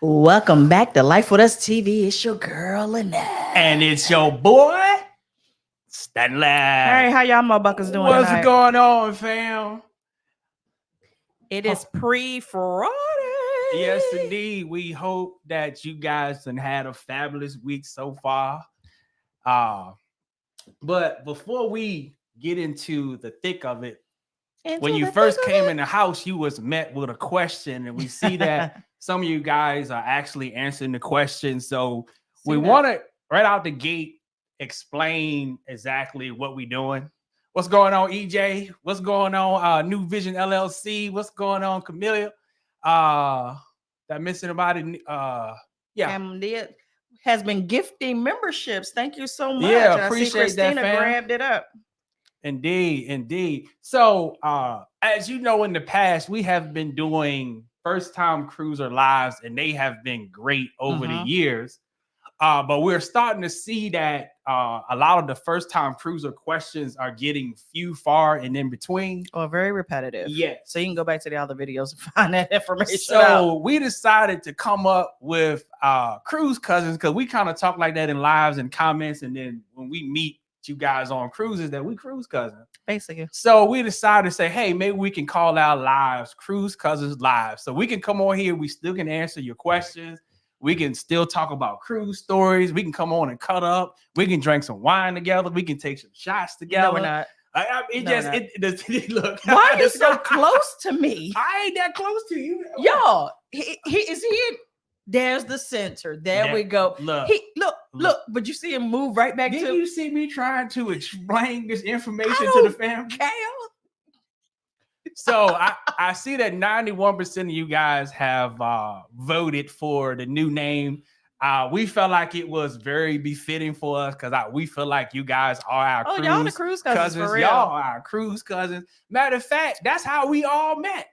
Welcome back to Life with Us TV. It's your girl Annette. And it's your boy, Stanley. All right, how y'all motherfuckers doing What's tonight? going on, fam? It is pre-Friday. Yes, indeed. We hope that you guys have had a fabulous week so far. But before we get into the thick of it, when you first came in the house, you was met with a question, and we see that some of you guys are actually answering the question. So we want to right out the gate explain exactly what we're doing. What's going on, EJ? What's going on, New Vision LLC? What's going on, Camellia? That missing about it? It has been gifting memberships. Thank you so much. Yeah, I appreciate see Christina that, fam. grabbed it up. Indeed. So, as you know, in the past, we have been doing first-time cruiser lives, and they have been great over the years. But we're starting to see that a lot of the first-time cruiser questions are getting few, far, and in between. Or very repetitive. Yeah. So you can go back to the other videos and find that information So out. we decided to come up with cruise cousins, because we kind of talk like that in lives and comments, and then when we meet you guys on cruises, that we cruise cousins basically. So we decided to say, hey, maybe we can call our lives Cruise Cousins Live. So we can come on here, we still can answer your questions, we can still talk about cruise stories, we can come on and cut up, we can drink some wine together, we can take some shots together. No, we're not. Look. Why are you so close to me? I ain't that close to you. Y'all, he is here. There's the center. There we go. Look, but you see him move right back to. Did you see me trying to explain this information to the family? So I see that 91% of you guys have voted for the new name. We felt like it was very befitting for us, because we feel like you guys are our cruise y'all the cruise cousins for real. Y'all are our cruise cousins. Matter of fact, that's how we all met.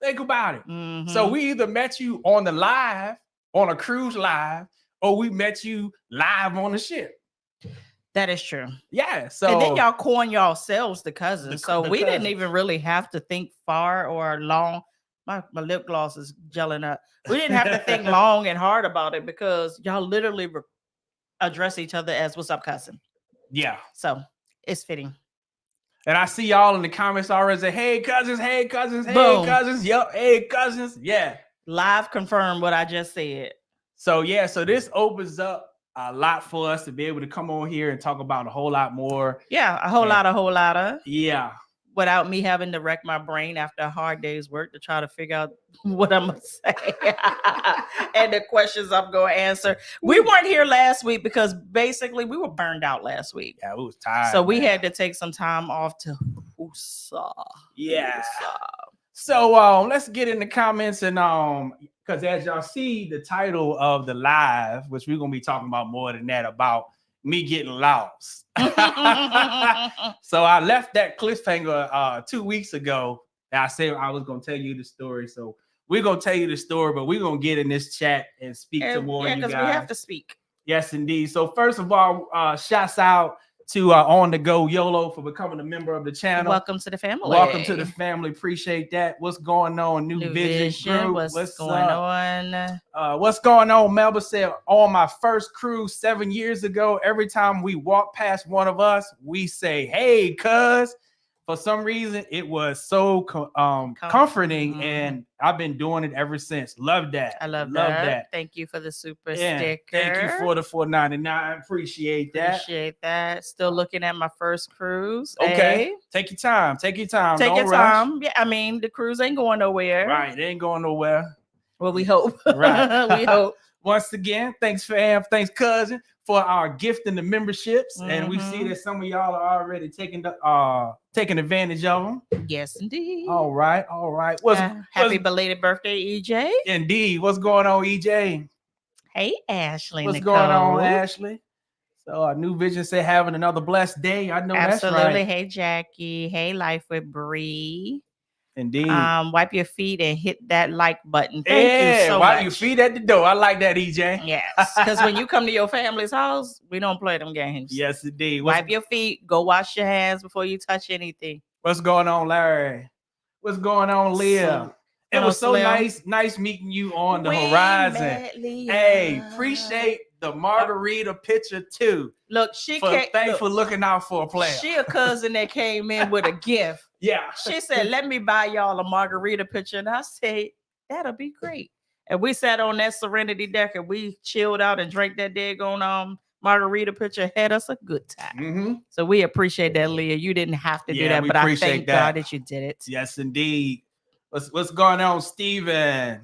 Think about it. So we either met you on the live, on a cruise live, or we met you live on the ship. That is true. Yeah. So and then y'all coin yourselves the cousins. So we didn't even really have to think far or long. My lip gloss is gelling up. We didn't have to think long and hard about it, because y'all literally address each other as "What's up, cousin?" Yeah. So it's fitting. And I see y'all in the comments already say, hey, cousins, hey, cousins, hey, Boom. cousins. Yep, hey, cousins. Yeah. Live confirm what I just said. So, yeah, so this opens up a lot for us to be able to come on here and talk about a whole lot more. Yeah, a whole lot of. Yeah. Without me having to wreck my brain after a hard day's work to try to figure out what I'm going to say and the questions I'm going to answer. We weren't here last week because basically we were burned out last week. Yeah, we was tired. So we had to take some time off to woosah. Yeah. So let's get in the comments, and because as y'all see the title of the live, which we're going to be talking about more than that, about me getting lost. So I left that cliffhanger 2 weeks ago, and I said I was going to tell you the story. So we're going to tell you the story, but we're going to get in this chat and speak to more of you guys. Yeah, because we have to speak. Yes, indeed. So first of all, shouts out to On The Go YOLO for becoming a member of the channel. Welcome to the family. Welcome to the family. Appreciate that. What's going on, New Vision Group? What's going on? What's going on? Melba said, on my first cruise 7 years ago, every time we walk past one of us, we say, hey, cuz. For some reason, it was so comforting, and I've been doing it ever since. Love that. I love that. Thank you for the super sticker. Thank you for the $4.99. Appreciate that. Still looking at my first cruise. Okay. Hey? Take your time. Take your time. Yeah, I mean, the cruise ain't going nowhere. Right. It ain't going nowhere. Well, we hope. Right. We hope. Once again, thanks, fam. Thanks, cousin, for our gift in the memberships. And we see that some of y'all are already taking advantage of them. Yes, indeed. All right. Happy belated birthday, EJ. Indeed. What's going on, EJ? Hey, Ashley. What's going on, Ashley? So New Vision said having another blessed day. I know Absolutely. That's right. Hey, Jackie. Hey, Life with Bree. Indeed. Wipe your feet and hit that like button. Thank you so much. Wipe your feet at the door. I like that, EJ. Yes, because when you come to your family's house, we don't play them games. Yes, indeed. Wipe your feet. Go wash your hands before you touch anything. What's going on, Larry? What's going on, Leah? It was so nice meeting you on the horizon. Hey, appreciate the margarita picture too. Look, thanks for looking out for a player. She a cousin that came in with a gift. Yeah. She said, let me buy y'all a margarita picture. And I said, that'll be great. And we sat on that Serenity deck and we chilled out and drank that daggone margarita picture. Had us a good time. Mm-hmm. So we appreciate that, Leah. You didn't have to do that, but I thank God that you did it. Yes, indeed. What's going on, Steven?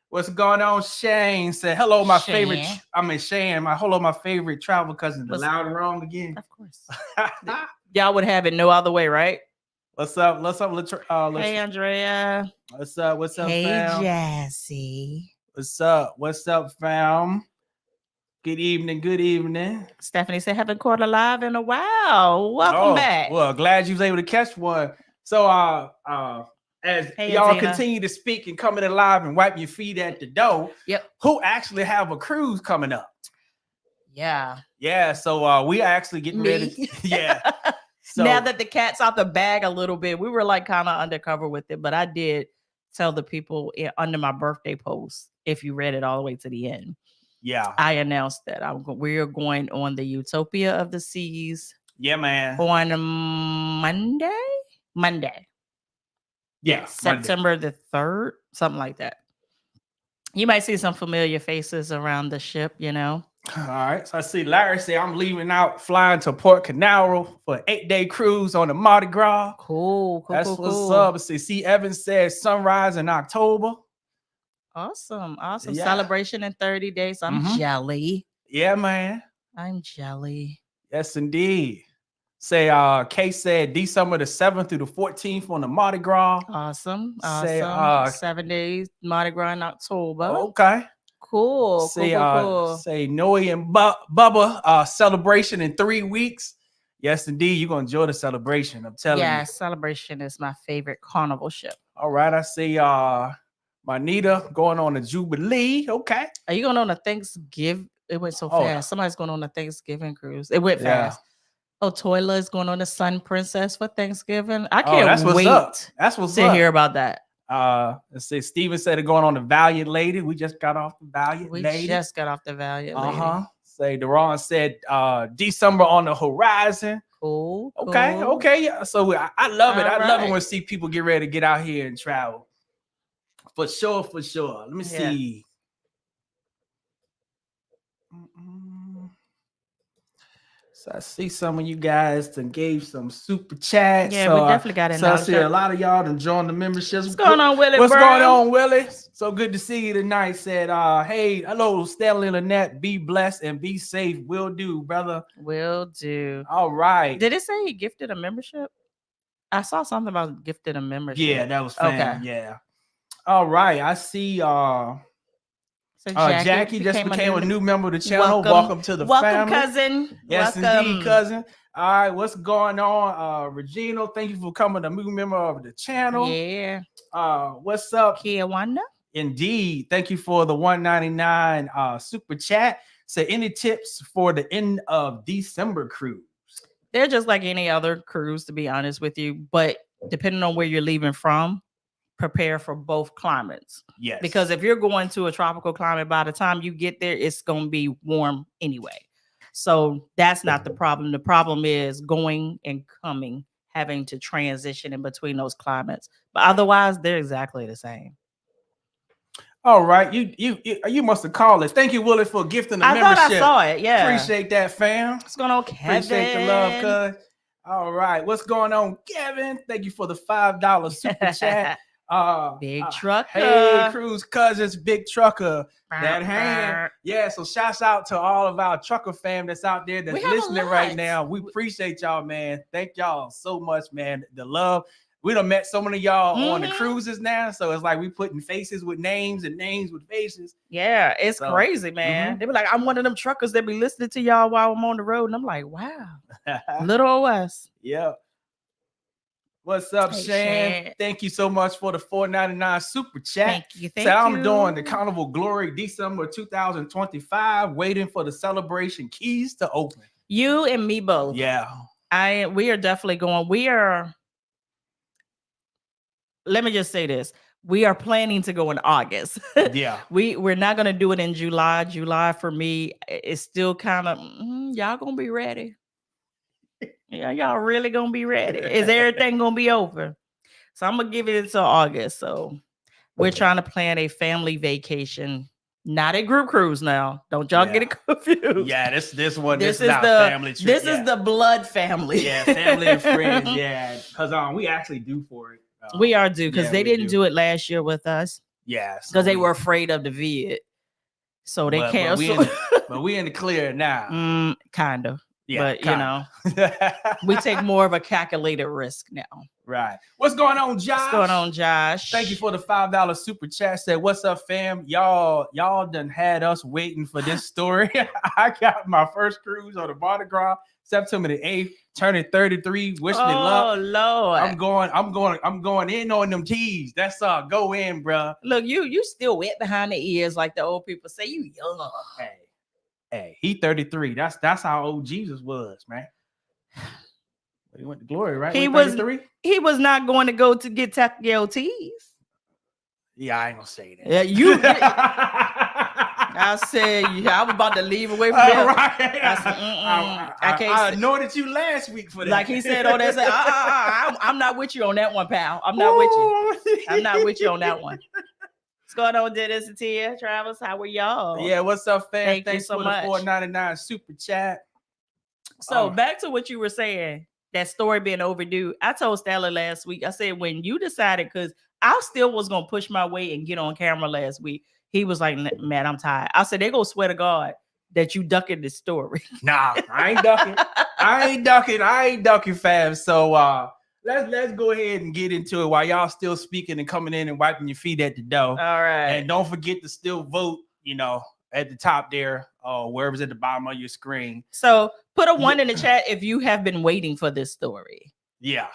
What's going on, Shane? Said hello, my favorite. Shane. Hello, my favorite travel cousin. The loud and wrong again. Of course. Y'all would have it no other way, right? What's up? Hey, Andrea. What's up? Hey, fam? Jassy. What's up, fam? Good evening. Stephanie said, haven't caught a live in a while. Welcome back. Well, glad you was able to catch one. So, as y'all continue to speak and coming in live and wipe your feet at the door, who actually have a cruise coming up? Yeah. So we are actually getting ready. Yeah. So now that the cat's out the bag a little bit, we were like kind of undercover with it, but I did tell the people under my birthday post, if you read it all the way to the end. Yeah. I announced that we're going on the Utopia of the Seas. Yeah, man. On Monday. Yeah. September the 3rd, something like that. You might see some familiar faces around the ship, you know. All right. So I see Larry say I'm flying to Port Canaveral for an 8-day cruise on the Mardi Gras. Cool. That's what's up. See, Evans says sunrise in October. Awesome. Yeah. Celebration in 30 days. I'm jelly. Yeah, man. I'm jelly. Yes, indeed. Say, Kay said December the 7th through the 14th on the Mardi Gras. Awesome. Say, 7 days Mardi Gras in October. Okay. Cool. Say, cool. Say Noe and Bubba celebration in 3 weeks. Yes, indeed. You're gonna enjoy the celebration. I'm telling you. Yeah, celebration is my favorite carnival ship. All right. I see Manita going on a Jubilee. Okay. Are you going on a Thanksgiving? It went so fast. Somebody's going on a Thanksgiving cruise. It went fast. Oh, Toyla is going on the Sun Princess for Thanksgiving. I can't wait to hear about that. Let's see. Steven said they're going on the Valiant Lady. We just got off the Valiant Lady. Lady. Say Deron said December on the horizon. Cool. Okay. Yeah. So I love it. I love it when I see people get ready to get out here and travel. For sure. Let me see. So I see some of you guys that gave some super chats. Yeah, we definitely got it. So I see a lot of y'all that joined the memberships. What's going on, Willie? What's going on, Willie? So good to see you tonight. Said, hey, hello, Stanley and Lynette. Be blessed and be safe. Will do, brother. Will do. All right. Did it say he gifted a membership? I saw something about gifted a membership. Yeah, that was fam. Okay. Yeah. All right. I see So Jackie just became a new member of the channel. Welcome to the family. Cousin. Yes, indeed, cousin. All right, what's going on? Regina, thank you for coming a new member of the channel. Yeah. What's up? Kia Wanda. Indeed. Thank you for the $1.99 super chat. So any tips for the end of December cruise? They're just like any other cruise, to be honest with you. But depending on where you're leaving from, prepare for both climates. Yes. Because if you're going to a tropical climate, by the time you get there, it's going to be warm anyway. So that's not the problem. The problem is going and coming, having to transition in between those climates. But otherwise, they're exactly the same. All right. You must have called us. Thank you, Willie, for gifting the membership. I thought I saw it. Yeah. Appreciate that, fam. What's going on, Kevin? Appreciate the love, cuz. All right. What's going on, Kevin? Thank you for the $5 super chat. Big trucker. Hey, Cruise Cousins, big trucker. That hand. Yeah, so shouts out to all of our trucker fam that's out there that's listening right now. We appreciate y'all, man. Thank y'all so much, man. The love. We done met so many of y'all on the cruises now. So it's like we putting faces with names and names with faces. Yeah, it's crazy, man. They be like, I'm one of them truckers that be listening to y'all while I'm on the road. And I'm like, wow. Little OS. Yeah. What's up, Shan? Thank you so much for the $4.99 super chat. Thank you. I'm doing the Carnival Glory December 2025, waiting for the celebration keys to open. You and me both. Yeah. We are definitely going. We are let me just say this. We are planning to go in August. Yeah. We're not going to do it in July. July for me is still kind of, y'all going to be ready. Yeah, y'all really going to be ready. Is everything going to be over? So I'm going to give it until August. So we're trying to plan a family vacation. Not a group cruise now. Don't y'all get it confused. Yeah, this one. This is the family trip. This is the blood family. Yeah, family and friends. Yeah, because we actually do for it. We are due because they didn't do it last year with us. Yeah, because they were afraid of the vid, so they canceled. But we in the clear now. Kind of. Yeah, but you know, we take more of a calculated risk now. Right. What's going on, Josh? What's going on, Josh? Thank you for the $5 super chat. Said, what's up, fam? Y'all done had us waiting for this story. I got my first cruise on the Mardi Gras, September the 8th, turning 33. Wish me luck. Oh Lord. I'm going in on them teas. That's go in, bro. Look, you still wet behind the ears, like the old people say. You young. Hey, he 33. That's how old Jesus was, man. He went to glory, right? He was not going to go to get Tokyo teas. Yeah, I ain't gonna say that. Yeah, you did. I said, I was about to leave away from that. Right. I can't. I anointed you last week for that. Like he said, that's I'm not with you on that one, pal. I'm not with you. I'm not with you on that one. What's going on, Dennis and Tia? Travis, how are y'all? Yeah, what's up, fam? Thanks so for much. The $4.99 super chat. So back to what you were saying, that story being overdue. I told Stanley last week, I said, when you decided, because I still was going to push my way and get on camera last week, he was like, man, I'm tired. I said, they go swear to God that you ducking this story. Nah, I ain't ducking. I ain't ducking, fam. So let's go ahead and get into it while y'all still speaking and coming in and wiping your feet at the door. All right. And don't forget to still vote, at the top there, wherever's at the bottom of your screen. So put a 1 in the chat if you have been waiting for this story. Yeah.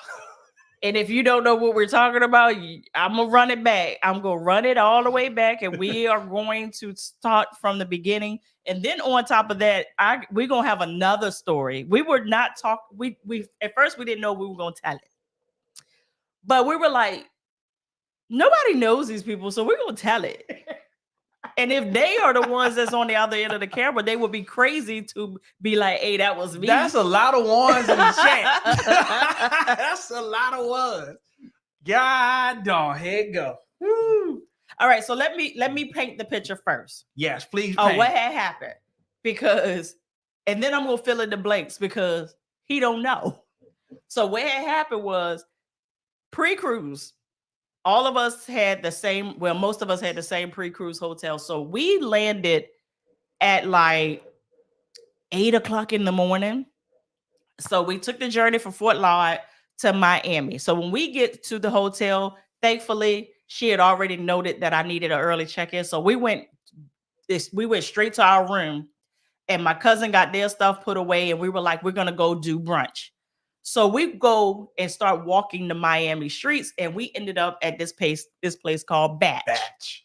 And if you don't know what we're talking about, I'm going to run it back. I'm going to run it all the way back, and we are going to start from the beginning. And then on top of that, we're going to have another story. We were not talking. We at first, we didn't know we were going to tell it. But we were like, nobody knows these people, so we're going to tell it. And if they are the ones that's on the other end of the camera, they would be crazy to be like, hey, that was me. That's a lot of ones in the chat. That's a lot of ones. God darn, here it go. Woo. All right, so let me paint the picture first. Yes, please. Oh, what had happened? Because, and then I'm gonna fill in the blanks because he don't know. So what had happened was pre-cruise. All of us had most of us had the same pre-cruise hotel. So we landed at like 8:00 in the morning. So we took the journey from Fort Lauderdale to Miami. So when we get to the hotel, thankfully, she had already noted that I needed an early check-in. So we went straight to our room, and my cousin got their stuff put away, and we were like, we're going to go do brunch. So we go and start walking the Miami streets, and we ended up at this place called Batch.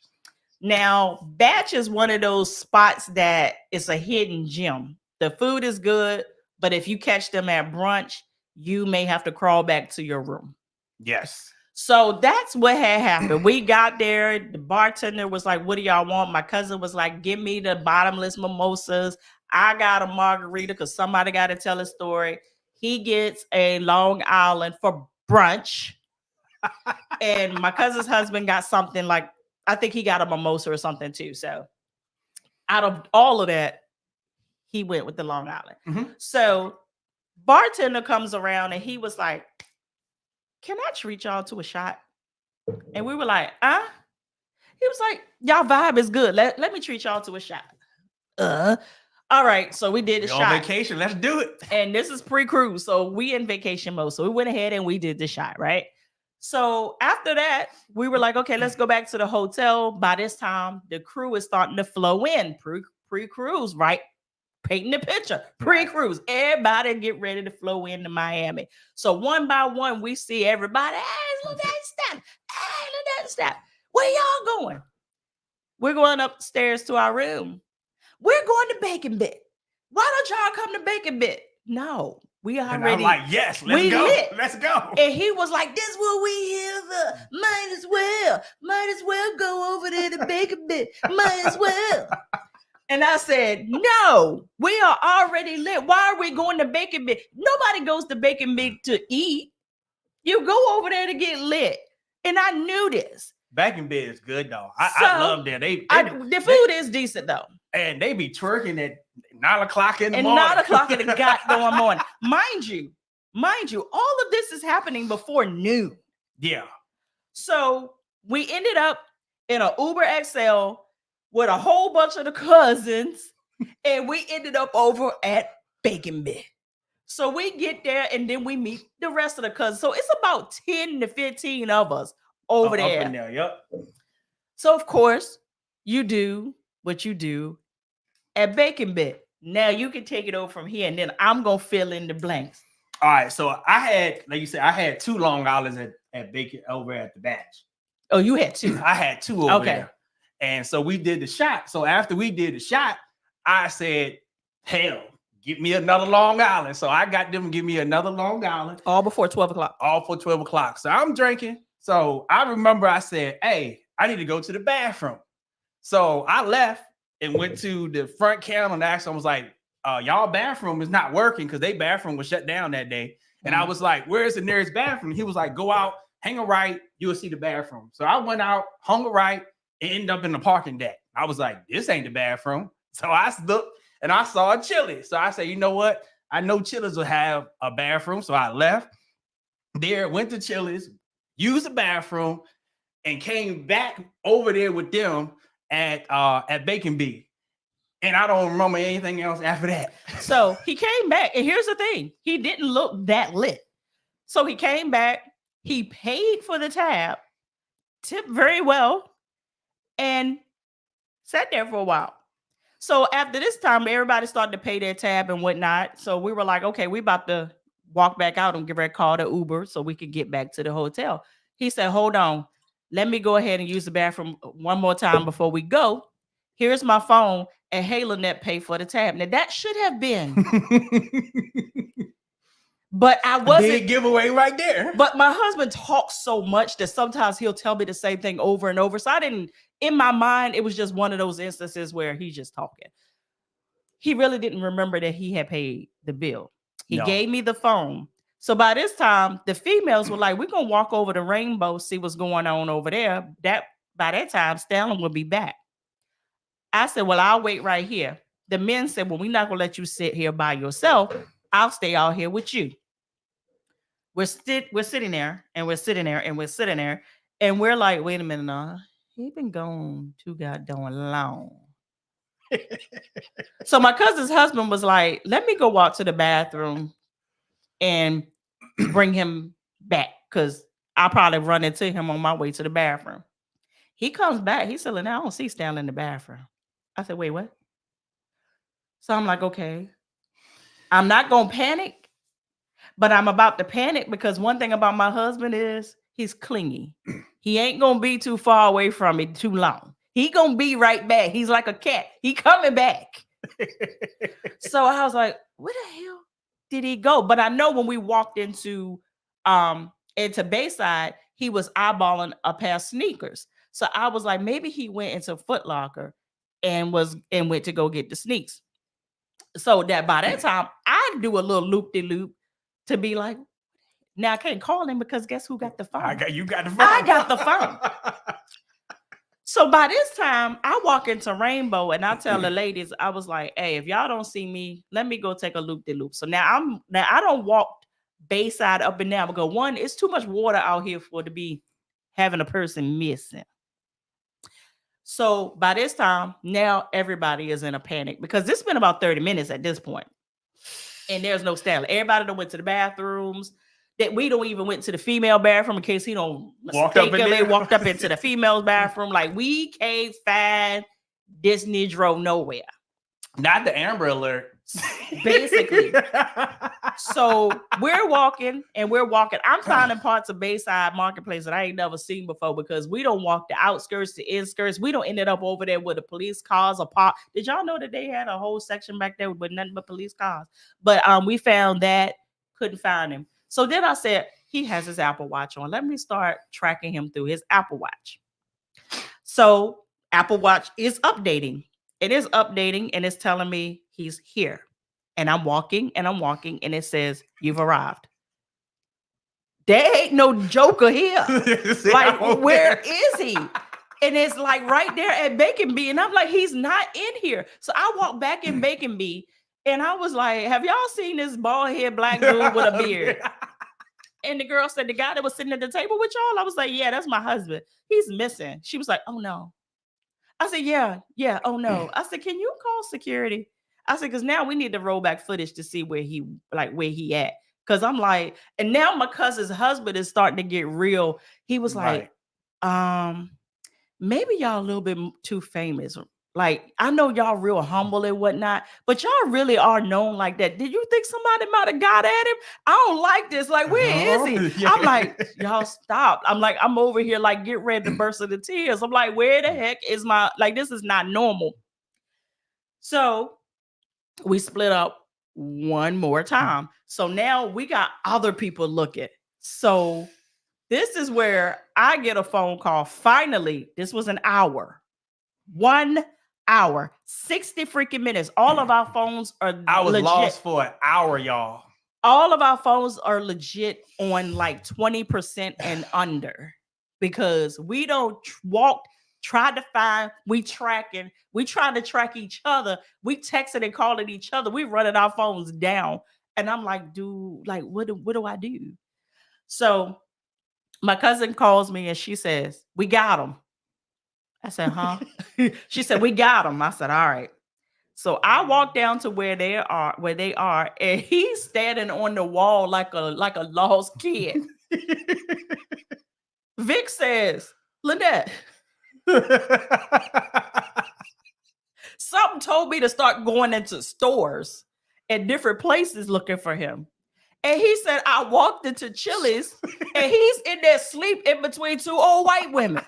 Now, Batch is one of those spots that is a hidden gem. The food is good, but if you catch them at brunch, you may have to crawl back to your room. Yes. So that's what had happened. We got there. The bartender was like, what do y'all want? My cousin was like, give me the bottomless mimosas. I got a margarita because somebody got to tell a story. He gets a Long Island for brunch. And my cousin's husband got something like, I think he got a mimosa or something too. So out of all of that, he went with the Long Island. Mm-hmm. So bartender comes around and he was like, can I treat y'all to a shot? And we were like, He was like, y'all vibe is good. Let me treat y'all to a shot. All right, so we did the shot. On vacation, let's do it. And this is pre-cruise, so we in vacation mode. So we went ahead and we did the shot, right? So after that, we were like, okay, let's go back to the hotel. By this time, the crew is starting to flow in. Pre-cruise, right? Painting the picture. Pre-cruise. Everybody get ready to flow into Miami. So one by one, we see everybody. Hey, look at that step. Hey, look at that step. Where y'all going? We're going upstairs to our room. We're going to Bacon Bit. Why don't y'all come to Bacon Bit? No, We already. And I'm like, yes, let's go. Lit. Let's go. And he was like, this what we here for. Might as well go over there to Bacon Bit. Might as well. And I said, no, we are already lit. Why are we going to Bacon Bit? Nobody goes to Bacon Bit to eat. You go over there to get lit. And I knew this. Bacon Bit is good, though. I love that. The food is decent, though. And they be twerking at 9 o'clock in the morning. And 9 o'clock in the goddamn morning. Mind you, all of this is happening before noon. Yeah. So we ended up in an Uber XL with a whole bunch of the cousins, and we ended up over at Bacon Bit. So we get there, and then we meet the rest of the cousins. So it's about 10 to 15 of us over there. Up in there, yep. So, of course, you do what you do at Bacon Bit. Now you can take it over from here, and then I'm going to fill in the blanks. All right. So I had, like you said, I had 2 Long Islands at Bacon over at the Batch. Oh, you had 2? I had 2 over there. And so we did the shot. So after we did the shot, I said, hell, give me another Long Island. So I got them to give me another Long Island. All before 12 o'clock. All for 12 o'clock. So I'm drinking. So I remember I said, hey, I need to go to the bathroom. So I left and went to the front counter and asked them, I was like, y'all bathroom is not working because their bathroom was shut down that day. And I was like, where's the nearest bathroom? He was like, go out, hang a right, you'll see the bathroom. So I went out, hung a right, and ended up in the parking deck. I was like, this ain't the bathroom. So I looked and I saw a Chili's. So I said, you know what? I know Chili's will have a bathroom. So I left there, went to Chili's, used the bathroom, and came back over there with them at Bacon Bee. And I don't remember anything else after that. So he came back. And here's the thing. He didn't look that lit. So he came back. He paid for the tab, tipped very well, and sat there for a while. So after this time, everybody started to pay their tab and whatnot. So we were like, okay, we about to walk back out and give her a call to Uber so we could get back to the hotel. He said, hold on. Let me go ahead and use the bathroom one more time before we go. Here's my phone, and Halonet pay for the tab. Now that should have been. But I wasn't. Big giveaway right there. But my husband talks so much that sometimes he'll tell me the same thing over and over. So I didn't, in my mind, it was just one of those instances where he's just talking. He really didn't remember that he had paid the bill. He gave me the phone. So by this time, the females were like, we're going to walk over to Rainbow, see what's going on over there. By that time, Stanley will be back. I said, well, I'll wait right here. The men said, well, we're not going to let you sit here by yourself. I'll stay out here with you. We're sitting there, and we're sitting there, and we're sitting there, and we're like, wait a minute, he been gone too goddamn long. So my cousin's husband was like, let me go walk to the bathroom and bring him back, because I'll probably run into him on my way to the bathroom. He comes back. He said, I don't see Stanley in the bathroom. I said, wait, what? So I'm like, okay. I'm not going to panic, but I'm about to panic because one thing about my husband is he's clingy. He ain't going to be too far away from me too long. He going to be right back. He's like a cat. He coming back. So I was like, where the hell did he go? But I know when we walked into Bayside, he was eyeballing a pair of sneakers. So I was like, maybe he went into Foot Locker and went to go get the sneaks. So that by that time, I do a little loop-de-loop to be like, now I can't call him because guess who got the phone? You got the phone. I got the phone. So by this time, I walk into Rainbow and I tell the ladies, I was like, hey, if y'all don't see me, let me go take a loop-de-loop. So now I don't walk Bayside up and down because one, it's too much water out here for to be having a person missing. So by this time, now everybody is in a panic because it's been about 30 minutes at this point. And there's no Stanley. Everybody done went to the bathrooms. That we don't even went to the female bathroom in case he don't mistakenly walked up into the female's bathroom. Like we can't find this Negro nowhere. Not the Amber Alert. Basically. So we're walking. I'm finding parts of Bayside Marketplace that I ain't never seen before because we don't walk the outskirts, the inskirts. We don't ended up over there where the police cars are parked. Did y'all know that they had a whole section back there with nothing but police cars? But we found that. couldn't find him. So then I said, he has his Apple Watch on. Let me start tracking him through his Apple Watch. So Apple Watch is updating. It is updating and it's telling me he's here. And I'm walking and it says, you've arrived. There ain't no joker here. Like, where is he? And it's like right there at Bacon Bee. And I'm like, he's not in here. So I walked back in Bacon Bee and I was like, have y'all seen this bald head black dude with a beard? And the girl said, the guy that was sitting at the table with y'all? I was like, yeah, that's my husband. He's missing. She was like, oh no. I said, yeah, oh no. I said, can you call security? I said, because now we need to roll back footage to see where he at. Because I'm like, and now my cousin's husband is starting to get real. He was like, maybe y'all a little bit too famous. Like, I know y'all real humble and whatnot, but y'all really are known like that. Did you think somebody might have got at him? I don't like this. Like, where is he? Yeah. I'm like, y'all stop. I'm like, I'm over here like, get ready to burst into tears. I'm like, where the heck is my, like, this is not normal. So we split up one more time. So now we got other people looking. So this is where I get a phone call. Finally, this was an hour. 1 hour, 60 freaking minutes. All of our phones are I was legit. Lost for an hour, y'all. All of our phones are legit on like 20% and under because we don't try to find, we trying to track each other. We texting and calling each other. We running our phones down. And I'm like, dude, like, what do I do? So my cousin calls me and she says, we got him. I said, huh? She said, we got him. I said, all right. So I walked down to where they are, and he's standing on the wall like a lost kid. Vic says, Lynette, something told me to start going into stores and different places looking for him. And he said, I walked into Chili's and he's in there sleep in between two old white women.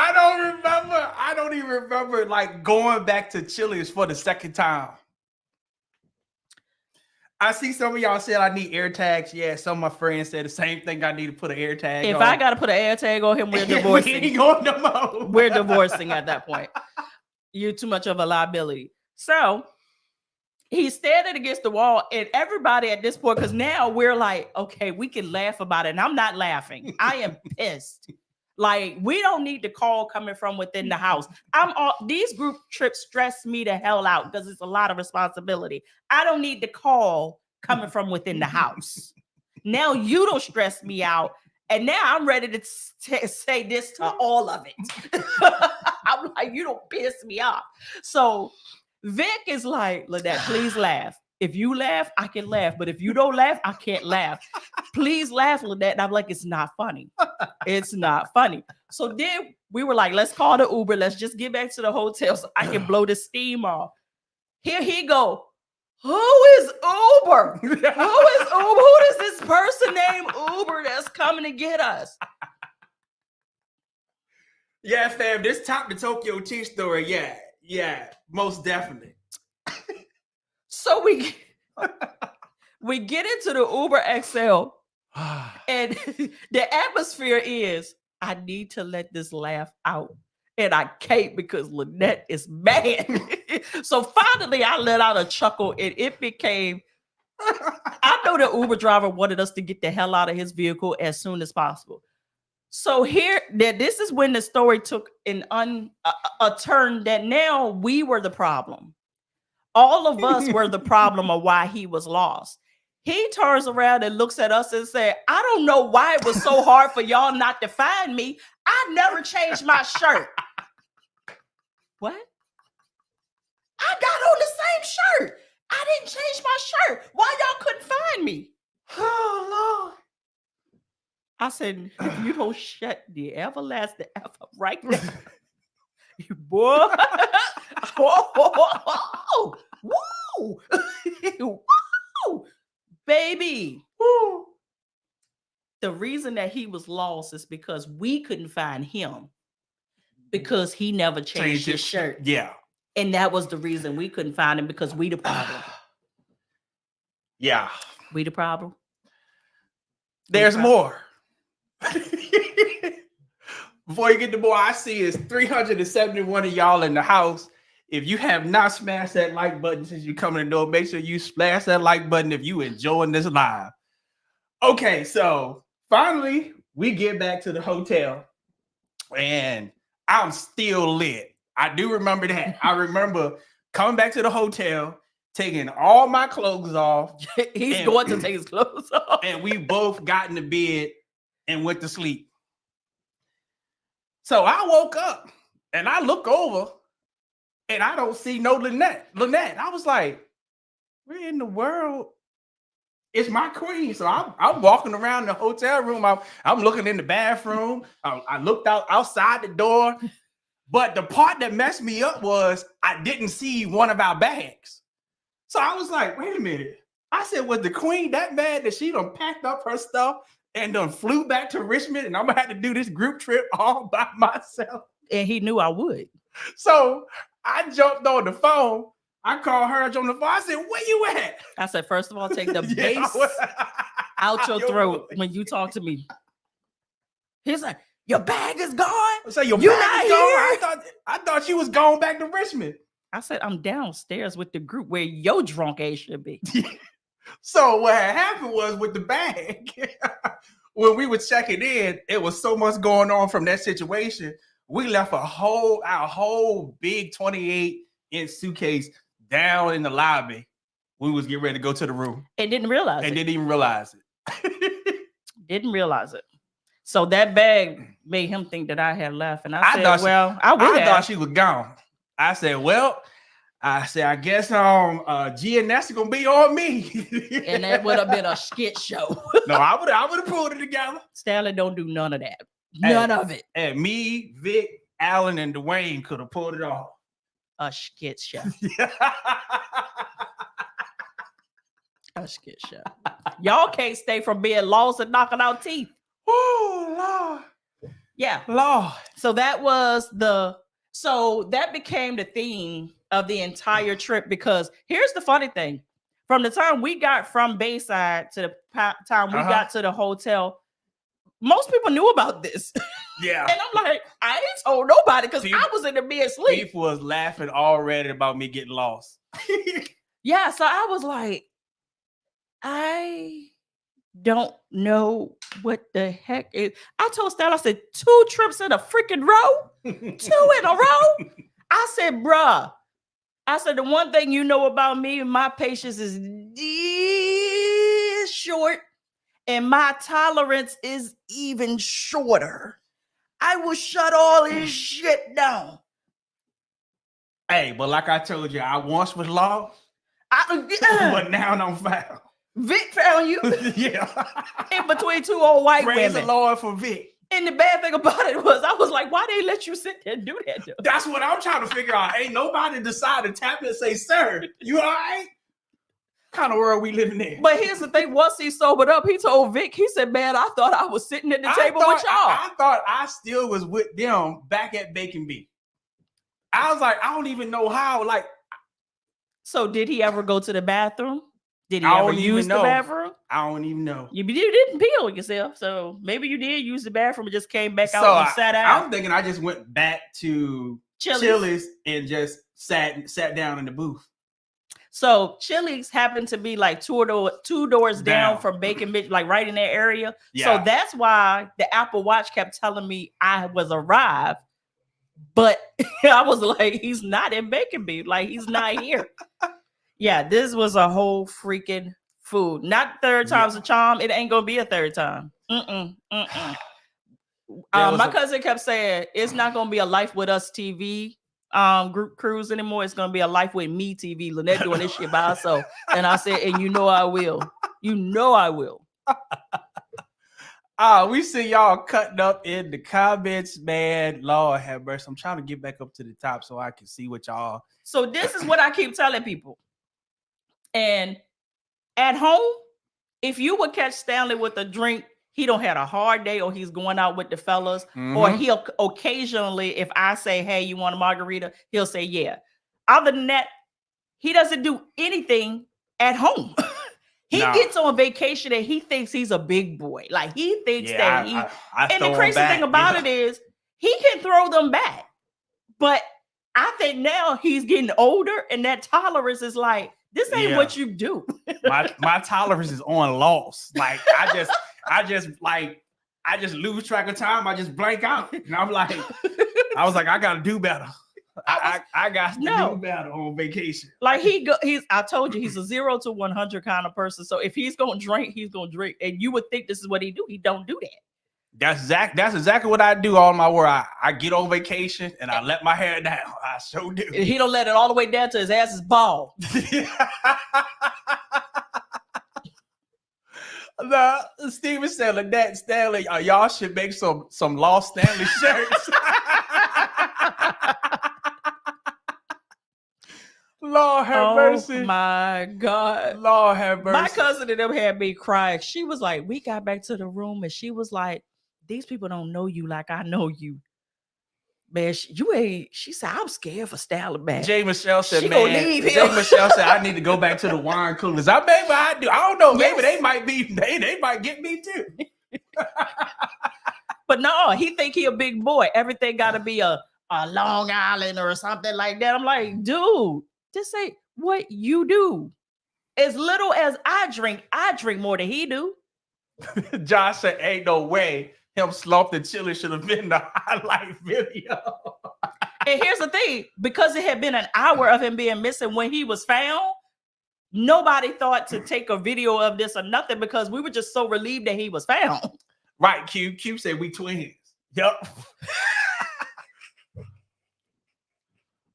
I don't even remember like going back to Chili's for the second time. I see some of y'all said I need air tags. Yeah, some of my friends said the same thing. I need to put an air tag on. If I got to put an air tag on him, we're divorcing. We ain't going no more. We're divorcing at that point. You're too much of a liability. So he's standing against the wall, and everybody at this point, because now we're like, okay, we can laugh about it. And I'm not laughing. I am pissed. Like, we don't need the call coming from within the house. These group trips stress me the hell out because it's a lot of responsibility. I don't need the call coming from within the house. Now you don't stress me out. And now I'm ready to say this to all of it. I'm like, you don't piss me off. So Vic is like, Lynette, please laugh. If you laugh, I can laugh. But if you don't laugh, I can't laugh. Please laugh, Lynette. And I'm like, it's not funny. It's not funny. So then we were like, let's call the Uber. Let's just get back to the hotel so I can blow the steam off. Here he go. Who is Uber? Who is Uber? Who is this person named Uber that's coming to get us? Yeah, fam. This top the Tokyo tea story. Yeah, most definitely. So we get into the Uber XL and the atmosphere is, I need to let this laugh out. And I can't because Lynette is mad. So finally I let out a chuckle and it became, I know the Uber driver wanted us to get the hell out of his vehicle as soon as possible. So this is when the story took a turn that now we were the problem. All of us were the problem of why he was lost. He turns around and looks at us and said, I don't know why it was so hard for y'all not to find me. I never changed my shirt. What? I got on the same shirt. I didn't change my shirt. Why y'all couldn't find me? Oh, Lord. I said, if you don't shut the everlasting F up right now, you boy. Whoa. Woo. Woo. Baby. Woo. The reason that he was lost is because we couldn't find him because he never changed his shirt. Yeah. And that was the reason we couldn't find him, because we the problem. Yeah. We the problem. There's more. Before you get to more, I see is 371 of y'all in the house. If you have not smashed that like button since you come in the door, make sure you smash that like button if you enjoying this live. Okay, so finally we get back to the hotel and I'm still lit. I do remember that. I remember coming back to the hotel, taking all my clothes off. He's going to take his clothes off. And we both got into bed and went to sleep. So I woke up and I look over and I don't see no Lynette. I was like, where in the world is my queen? So I'm walking around the hotel room. I'm looking in the bathroom. I looked outside the door. But the part that messed me up was I didn't see one of our bags. So I was like, wait a minute. I said, was the queen that bad that she done packed up her stuff and done flew back to Richmond and I'm gonna have to do this group trip all by myself? And he knew I would. So I jumped on the phone. I called her on the phone. I said, where you at? I said, first of all, take the bass out your throat when you talk to me. He's like, your bag is gone? So your bag is gone? I thought you was going back to Richmond. I said, I'm downstairs with the group where your drunk ass should be. So what had happened was with the bag, when we were checking in, it was so much going on from that situation. We left our whole big 28-inch suitcase down in the lobby. We was getting ready to go to the room. And didn't realize it. Didn't even realize it. Didn't realize it. So that bag made him think that I had left. And I said, I thought she was gone. I said, I guess GNS is gonna be on me. And that would have been a skit show. No, I would have pulled it together. Stanley don't do none of that. None of it. And me, Vic, Alan, and Dwayne could have pulled it off. A skit show. A skit show. Y'all can't stay from being lost and knocking out teeth. Oh, Lord. Yeah. Lord. So that became the theme of the entire trip, because here's the funny thing. From the time we got from Bayside to the time we got to the hotel, most people knew about this. Yeah. And I'm like, I ain't told nobody because I was in the bed asleep. People was laughing already about me getting lost. Yeah. So I was like, I don't know what the heck is. I told Stanley, I said, 2 trips in a freaking row? 2 in a row? I said, bruh. I said, the one thing you know about me, my patience is short and my tolerance is even shorter. I will shut all this shit down. Hey, but like I told you, I once was lost, but now I'm found. Vic found you. Yeah. In between 2 old white women. Praise the Lord for Vic. And the bad thing about it was, I was like, why they let you sit there and do that? Though? That's what I'm trying to figure out. Ain't nobody decided to tap it and say, sir, you all right? What kind of world we living in? But here's the thing. Once he sobered up, he told Vic, he said, man, I thought I was sitting at the table with y'all. I thought I still was with them back at Bacon Bee. I was like, I don't even know how. Like, so did he ever go to the bathroom? Did he ever use the bathroom? I don't even know. You didn't pee on yourself, so maybe you did use the bathroom and just came back out and sat out. I'm thinking I just went back to Chili's and just sat down in the booth. So Chili's happened to be like two doors down from Bacon Bitch, like right in that area. Yeah. So that's why the Apple Watch kept telling me I was arrived, but I was like, he's not in Bacon Bitch, like he's not here. Yeah, this was a whole freaking food. Not third time's a charm. It ain't gonna be a third time. My cousin kept saying it's not gonna be a Life With Us TV group cruise anymore. It's gonna be a Life With Me TV. Lynette doing this shit by herself. And I said, and you know I will. You know I will. We see y'all cutting up in the comments, man. Lord have mercy. I'm trying to get back up to the top so I can see what y'all. So this is what I keep telling people. And at home, if you would catch Stanley with a drink, he don't had a hard day or he's going out with the fellas, or he'll occasionally, if I say, hey, you want a margarita? He'll say, yeah. Other than that, he doesn't do anything at home. He gets on vacation and he thinks he's a big boy. Like he thinks that he. And the crazy thing about it is he can throw them back. But I think now he's getting older and that tolerance is like, this ain't what you do. my tolerance is on loss. Like I just lose track of time. I just blank out. And I was like, I gotta do better. I got to do better on vacation. Like I told you, he's a 0 to 100 kind of person. So if he's gonna drink, he's gonna drink. And you would think this is what he do. He don't do that. That's exactly what I do all my work. I get on vacation and I let my hair down. I sure do. And he don't let it all the way down to his ass is bald. No, Steven said, Lynette, Stanley, y'all should make some Lost Stanley shirts. Lord have mercy. Oh my God. Lord have mercy. My cousin and them had me crying. She was like, we got back to the room and she was like, these people don't know you like I know you. Man, she said, I'm scared for Stanley, man. Jay Michelle said, she man, gonna leave him. Jay Michelle said, I need to go back to the wine coolers. I don't know. Maybe they might get me too. But no, he think he a big boy. Everything got to be a Long Island or something like that. I'm like, dude, just say what you do. As little as I drink more than he do. Josh said, ain't no way him slump the chili should have been the highlight video. And here's the thing, because it had been an hour of him being missing when he was found, nobody thought to take a video of this or nothing because we were just so relieved that he was found. Right, Q. Q said we twins. Yep.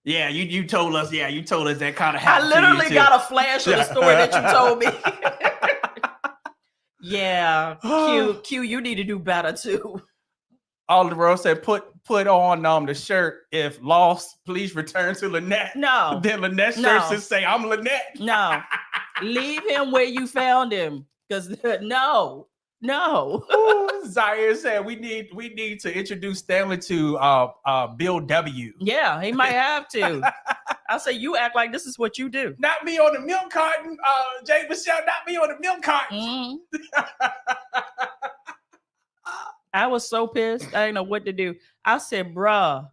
Yeah, you told us. Yeah, you told us that kind of happened. I literally got a flash of the story that you told me. Yeah, Q, you need to do better too. Oliver Rose said, put on the shirt. If lost, please return to Lynette. No. Then Lynette's shirt should say, I'm Lynette. No. Leave him where you found him. Because no. Zaire said we need to introduce Stanley to Bill W. Yeah, he might have to. I say you act like this is what you do. Not me on the milk carton, Jay Michelle. Not me on the milk carton. Mm-hmm. I was so pissed. I didn't know what to do. I said, bruh,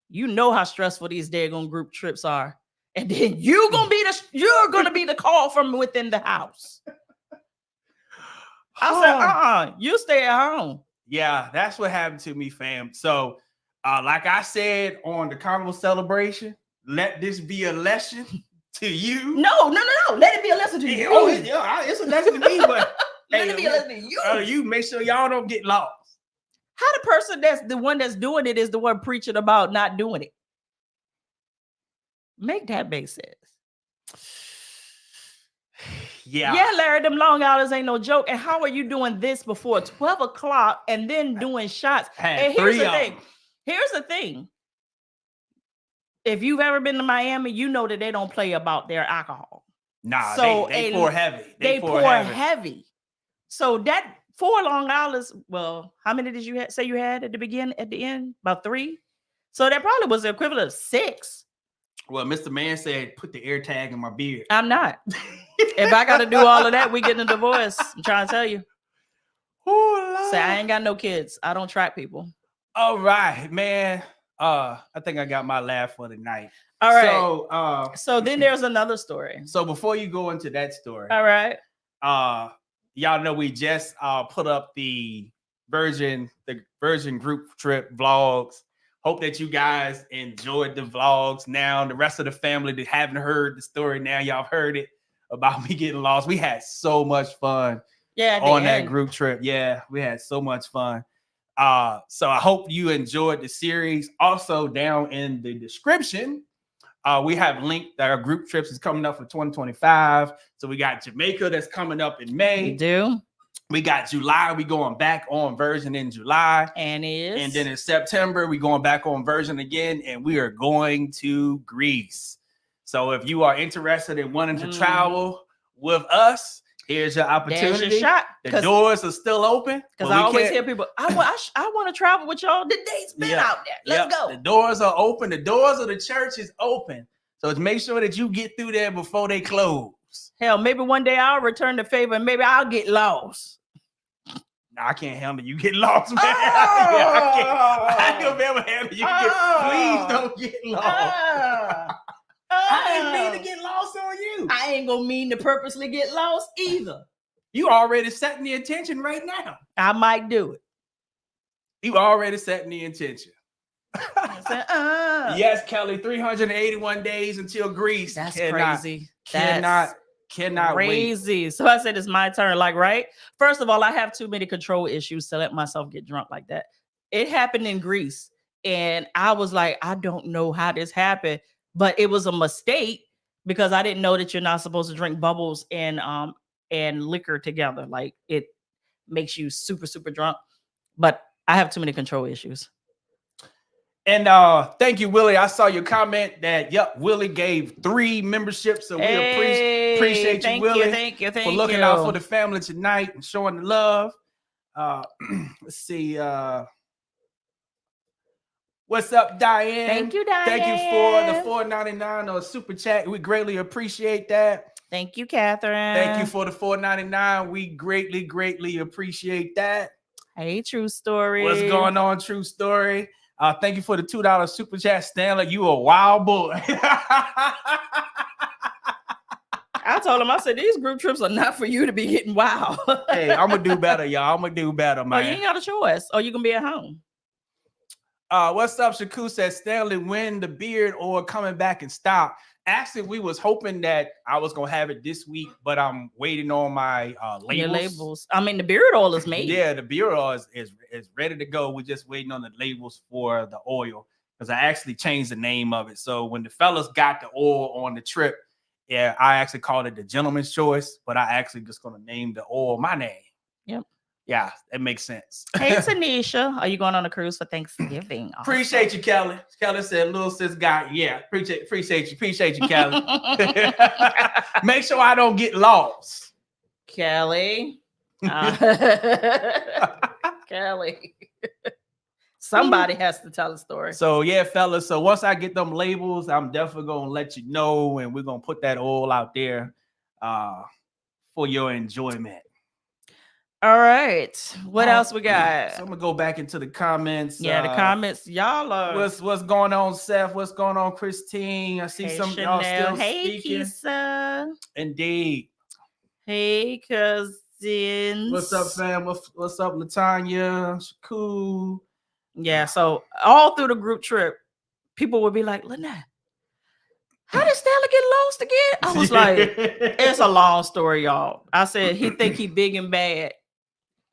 you know how stressful these daggone group trips are, and then you're gonna be the call from within the house. I said, you stay at home. Yeah, that's what happened to me, fam. So, like I said on the carnival celebration, let this be a lesson to you. No. Let it be a lesson to you. Oh, it's a lesson to me, but let it be a lesson to you. You make sure y'all don't get lost. How the person that's the one that's doing it is the one preaching about not doing it? Make that make sense. Yeah, Larry, them long hours ain't no joke. And how are you doing this before 12 o'clock and then doing shots? And here's the thing. If you've ever been to Miami, you know that they don't play about their alcohol. Nah, so they pour heavy. They pour heavy. So that 4 Long Islands, well, how many did you say you had at the end? About 3? So that probably was the equivalent of 6. Well, Mr. Man said, put the air tag in my beard. I'm not. If I got to do all of that, we getting a divorce. I'm trying to tell you. Say, I ain't got no kids. I don't track people. All right, man. I think I got my laugh for the night. All right. So then there's another story. So before you go into that story. All right. Y'all know we just put up the Virgin group trip vlogs. Hope that you guys enjoyed the vlogs. Now, the rest of the family that haven't heard the story, now y'all heard it about me getting lost. We had so much fun on that group trip. Yeah, we had so much fun. So I hope you enjoyed the series. Also, down in the description, we have linked that our group trips is coming up for 2025. So we got Jamaica that's coming up in May. We do. We got July. We going back on Version in July. And then in September, we going back on Version again. And we are going to Greece. So if you are interested in wanting to travel with us, here's your opportunity. There's your shot. The doors are still open. Because I always hear people, I want to travel with y'all. The date's been out there. Let's go. The doors are open. The doors of the church is open. So make sure that you get through there before they close. Hell, maybe one day I'll return the favor and maybe I'll get lost. I can't handle you get lost, man. I can't ever handle you please don't get lost. I ain't mean to get lost on you. I ain't gonna mean to purposely get lost either. You already setting the intention right now. I might do it. You already setting the intention. Yes, Kelly, 381 days until Greece. That's crazy. Cannot crazy. Wait. So I said it's my turn. Like, right? First of all, I have too many control issues to let myself get drunk like that. It happened in Greece. And I was like, I don't know how this happened, but it was a mistake because I didn't know that you're not supposed to drink bubbles and liquor together. Like, it makes you super, super drunk. But I have too many control issues. And thank you, Willie. I saw your comment that Willie gave 3 memberships, so we appreciate you, Willie. Thank you for looking out for the family tonight and showing the love. Let's see. What's up, Diane? Thank you, Diane. Thank you for the $4.99 or super chat. We greatly appreciate that. Thank you, Catherine. Thank you for the $4.99. We greatly appreciate that. Hey, True Story. What's going on, True Story? Thank you for the $2 super chat, Stanley. You a wild boy. I told him, I said, these group trips are not for you to be getting wild. Hey, I'm going to do better, y'all. I'm going to do better, man. Oh, you ain't got a choice. Or you can be at home. What's up, Shaku said, Stanley, when the beard oil coming back in stock? Actually, we was hoping that I was going to have it this week, but I'm waiting on my labels. Your labels. I mean, the beard oil is made. Yeah, the beard oil is ready to go. We're just waiting on the labels for the oil because I actually changed the name of it. So when the fellas got the oil on the trip, yeah, I actually called it the Gentleman's Choice, but I actually just going to name the oil my name. Yep. Yeah, it makes sense. Hey, Tanisha, are you going on a cruise for Thanksgiving? Appreciate you, Kelly. Kelly said, little sis got, yeah, appreciate you, Kelly. Make sure I don't get lost. Kelly. Kelly. Somebody has to tell a story. So, yeah, fellas. So once I get them labels, I'm definitely going to let you know, and we're going to put that all out there for your enjoyment. All right. What else we got? So I'm gonna go back into the comments. Yeah, the comments. Y'all are. What's going on, Seth? What's going on, Christine? I see some of y'all still speaking. Kisa. Indeed. Hey, Cuzzins. What's up, fam? What's up, Latanya? Shaku. Yeah. So all through the group trip, people would be like, Lynette, how did Stanley get lost again? I was like, it's a long story, y'all. I said he think he big and bad.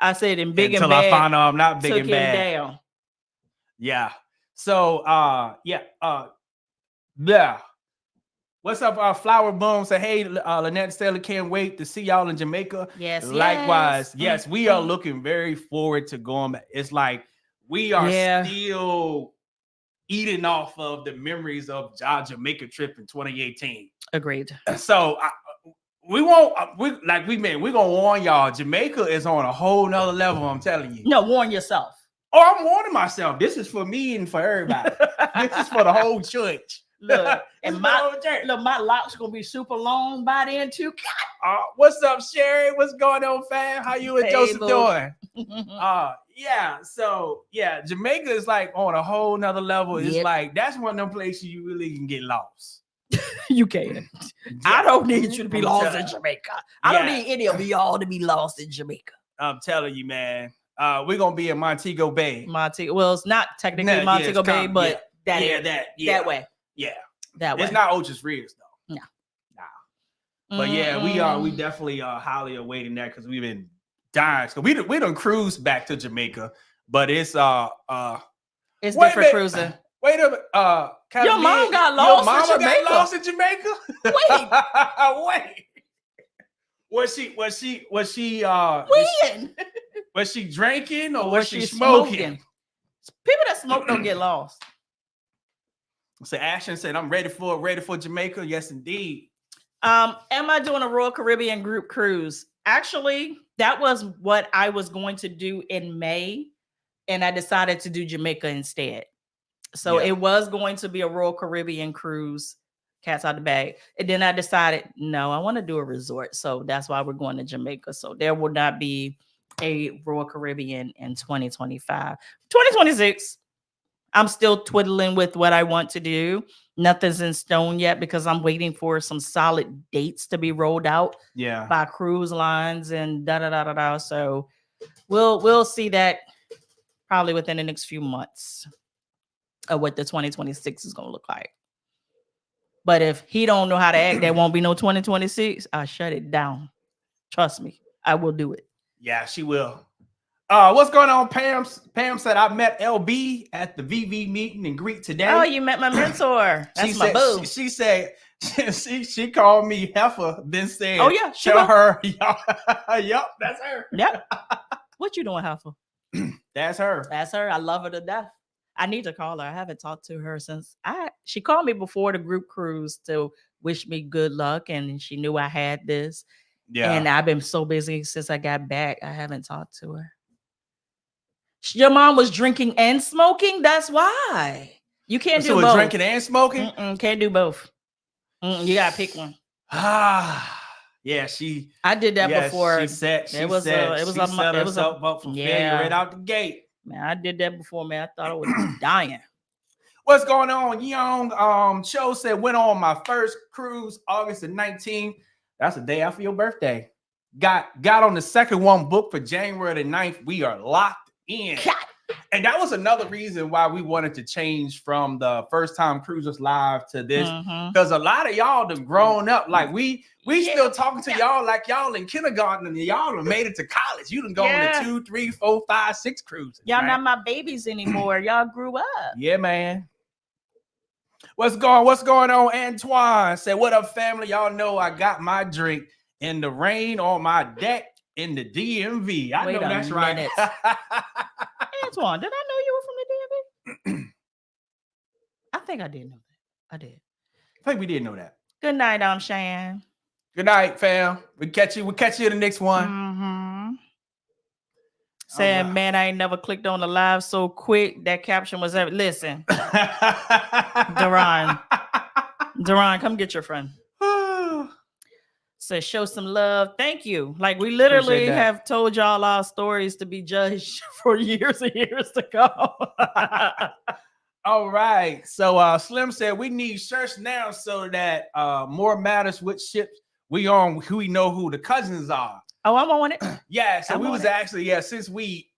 I said in big until and bad. I found out I'm not big and bad. Down. Yeah. So What's up, Flower Boom? Say, hey, Lynette and Stanley, can't wait to see y'all in Jamaica. Yes. Likewise. Yes, we are looking very forward to going back. It's like we are still eating off of the memories of our Jamaica trip in 2018. Agreed. So we're gonna warn y'all. Jamaica is on a whole nother level. I'm telling you. No, warn yourself. Oh, I'm warning myself. This is for me and for everybody. This is for the whole church. Look, and my locks gonna be super long by then too. What's up, Sherry? What's going on, fam? How you and Joseph doing? So Jamaica is like on a whole nother level. It's like that's one of them places you really can get lost. You can. I don't need you to be lost in Jamaica. I don't need any of y'all to be lost in Jamaica. I'm telling you, man. We're gonna be in Montego Bay. Well, it's not technically Montego Bay, but that way. Yeah, that way. It's not Ocean's Ridge though. No. But we definitely are highly awaiting that because we've been dying. So we done cruise back to Jamaica, but it's different cruising. Wait a minute. Your mom got lost in Jamaica. Got lost in Jamaica? Wait. Was she when? Was she drinking or was she smoking? People that smoke don't get lost. So Ashton said, I'm ready for Jamaica. Yes, indeed. Am I doing a Royal Caribbean group cruise? Actually, that was what I was going to do in May, and I decided to do Jamaica instead. So it was going to be a Royal Caribbean cruise Cat's out the bag. And then I decided, no, I want to do a resort. So that's why we're going to Jamaica. So there will not be a Royal Caribbean in 2025. 2026, I'm still twiddling with what I want to do. Nothing's in stone yet because I'm waiting for some solid dates to be rolled out by cruise lines and da-da-da-da-da. So we'll see that probably within the next few months of what the 2026 is going to look like. But if he don't know how to act, there won't be no 2026. I'll shut it down. Trust me, I will do it. Yeah, she will. What's going on, Pam? Pam said I met LB at the VV meeting and greet today. Oh, you met my mentor. That's my boo. She said she called me heifer. Then said, "Oh yeah, show her." Yup, that's her. Yep. What you doing, heifer? That's her. That's her. I love her to death. I need to call her. I haven't talked to her since she called me before the group cruise to wish me good luck, and she knew I had this. Yeah. And I've been so busy since I got back. I haven't talked to her. Your mom was drinking and smoking. That's why you can't do both. Drinking and smoking. Can't do both. You gotta pick one. Yeah, I did that before. She set herself up for failure right out the gate. Man, I did that before, man. I thought I was dying. What's going on? Young Cho said went on my first cruise August the 19th. That's the day after your birthday. Got on the second one booked for January the 9th. We are locked in. And that was another reason why we wanted to change from the first time cruisers live to this, because a lot of y'all have grown up. Like we still talking to y'all like y'all in kindergarten, and y'all have made it to college. You done gone to 2, 3, 4, 5, 6 cruises. Y'all not my babies anymore. Y'all grew up. Yeah, man. What's going on? Antoine said, "What up, family? Y'all know I got my drink in the rain on my deck in the DMV." I know that's right. Antoine, did I know you were from the DMV? I think I did know that. I did. I think we did know that. Good night, Shan. Good night, fam. We'll catch you in the next one. Saying, man, I ain't never clicked on the live so quick. That caption was listen. Duran, come get your friend. So show some love. Thank you. Like we literally have told y'all our stories to be judged for years and years to come. All right. So Slim said we need shirts now so that more matters which ships we on, who we know who the cousins are. Oh, I'm on it. Yeah. So we was actually, since we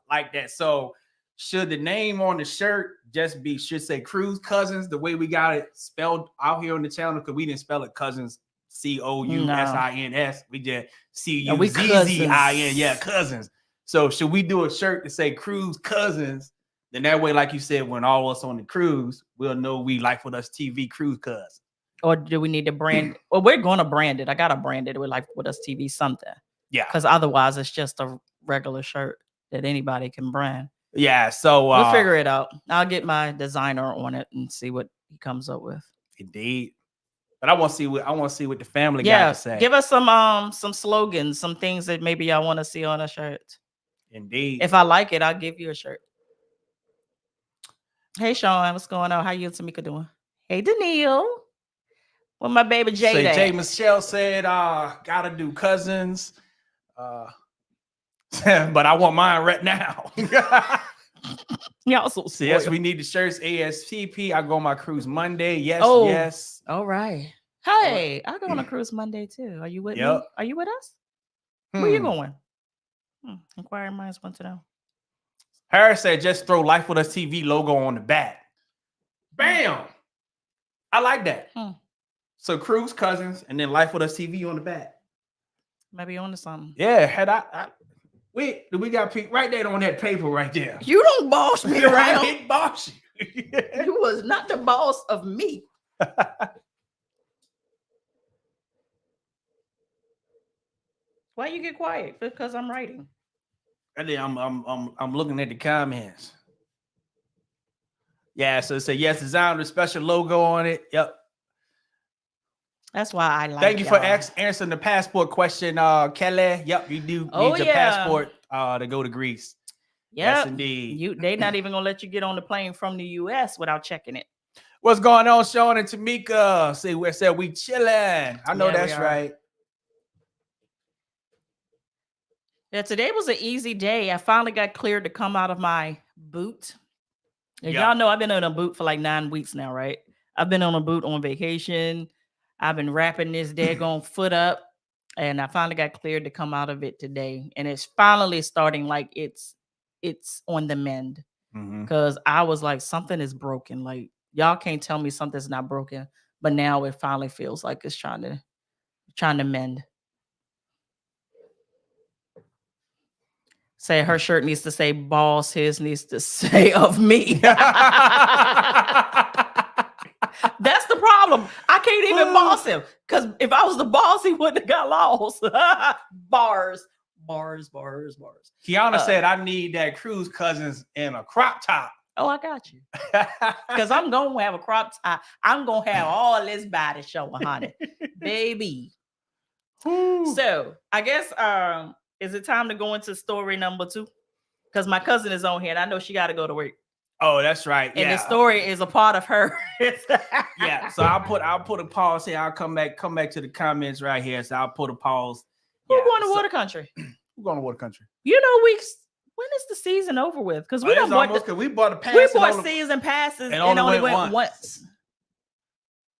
like that. So should the name on the shirt should say Cruise Cousins, the way we got it spelled out here on the channel, because we didn't spell it Cousins, Cousins. We did Cuzzin. Yeah, Cousins. So should we do a shirt to say Cruise Cousins? Then that way, like you said, when all of us on the cruise, we'll know we Lifewithustv Cruise Cousins. Or do we need to brand? Well, we're going to brand it. I got to brand it with Lifewithustv something. Yeah. Because otherwise, it's just a regular shirt that anybody can brand. Yeah. So we'll figure it out. I'll get my designer on it and see what he comes up with. Indeed. But I want to see what the family got to say. Give us some slogans, some things that maybe y'all want to see on a shirt. Indeed. If I like it, I'll give you a shirt. Hey, Sean, what's going on? How you and Tamika doing? Hey, Danielle. What my baby Jay? Jay Michelle said, gotta do Cousins. But I want mine right now. Y'all so spoiled. Yes, we need the shirts ASAP. I go on my cruise Monday. Yes, yes. All right. Hey, I go on a cruise Monday too. Are you with me? Are you with us? Where you going? Inquiring minds want to know. Harris said, just throw Lifewithustv logo on the back. Bam! I like that. So Cruise Cousins and then Lifewithustv on the back. Maybe on to something. Yeah, we got right there on that paper right there. You don't boss me around. I didn't boss you. You was not the boss of me. Why you get quiet? Because I'm writing. And then I'm looking at the comments. Yeah, so it said yes, design with a special logo on it. Yep. That's why I like. Thank you for answering the passport question, Kelly. Yep, you do need your passport to go to Greece. Yep. Yes, indeed. They're not even gonna let you get on the plane from the US without checking it. What's going on, Sean and Tamika? See, we said we chilling. I know that's right. Yeah, today was an easy day. I finally got cleared to come out of my boot. Y'all know I've been on a boot for like 9 weeks now, right? I've been on a boot on vacation. I've been wrapping this daggone foot up, and I finally got cleared to come out of it today. And it's finally starting like it's on the mend. Because I was like, something is broken. Like, y'all can't tell me something's not broken, but now it finally feels like it's trying to mend. Say her shirt needs to say boss, his needs to say of me. That's the problem. I can't even boss him. Because if I was the boss, he wouldn't have got lost. Bars. Kiana said, I need that cruise Cuzzins in a crop top. Oh, I got you. Because I'm going to have a crop top. I'm going to have all this body showing, honey. Baby. So, I guess, is it time to go into story number 2? Because my cousin is on here, and I know she got to go to work. Oh, that's right. And the story is a part of her. Yeah. So I'll put a pause here. I'll come back to the comments right here. So I'll put a pause. We're going to water country. We're going to water country. You know, when is the season over with? Because we we bought a pass. We bought season passes and only went once.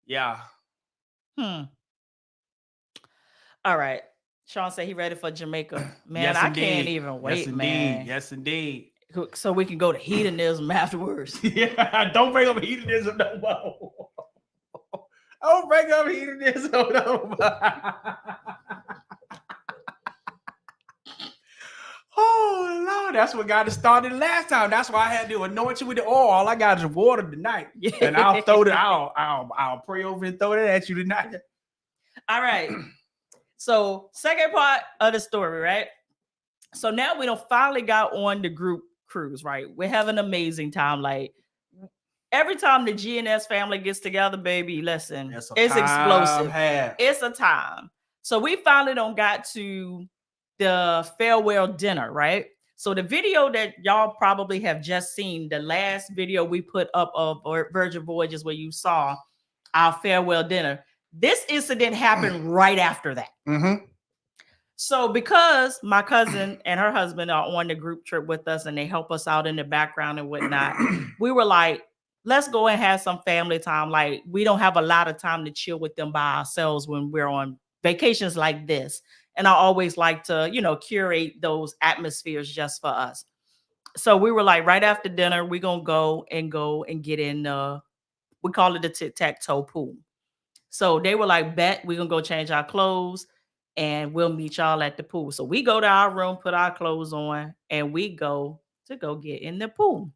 Yeah. All right. Sean said he ready for Jamaica. Man, yes, I can't even wait, man. Yes, indeed. So we can go to hedonism afterwards. Yeah, don't bring up hedonism no more. Don't bring up hedonism no more. Oh, Lord, that's what got it started last time. That's why I had to anoint you with the oil. All I got is water tonight. Yeah. And I'll throw it, I'll pray over and throw it at you tonight. All right. So, second part of the story, right? So now we finally got on the group cruise, right? We're having an amazing time. Like, every time the GNS family gets together, baby, listen, it's explosive. It's a time. So we finally got to the farewell dinner, right? So the video that y'all probably have just seen, the last video we put up of Virgin Voyages where you saw our farewell dinner, this incident happened right after that. So because my cousin and her husband are on the group trip with us and they help us out in the background and whatnot, we were like, let's go and have some family time. Like, we don't have a lot of time to chill with them by ourselves when we're on vacations like this. And I always like to, curate those atmospheres just for us. So we were like, right after dinner, we're going to go and get in, we call it the tic-tac-toe pool. So they were like, bet we're going to go change our clothes and we'll meet y'all at the pool. So we go to our room, put our clothes on, and we go get in the pool.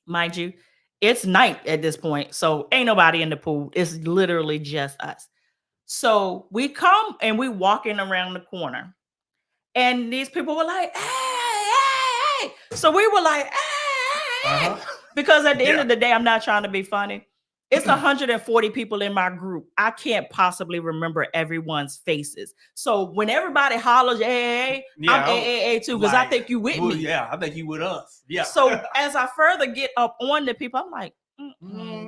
Mind you, it's night at this point. So ain't nobody in the pool. It's literally just us. So we come and we walking around the corner and these people were like, hey. So we were like, hey. Because at the end of the day, I'm not trying to be funny. It's 140 people in my group. I can't possibly remember everyone's faces. So when everybody hollers, hey, I'm hey too, because I think you with me. Yeah, I think you with us. Yeah. So as I further get up on the people, I'm like,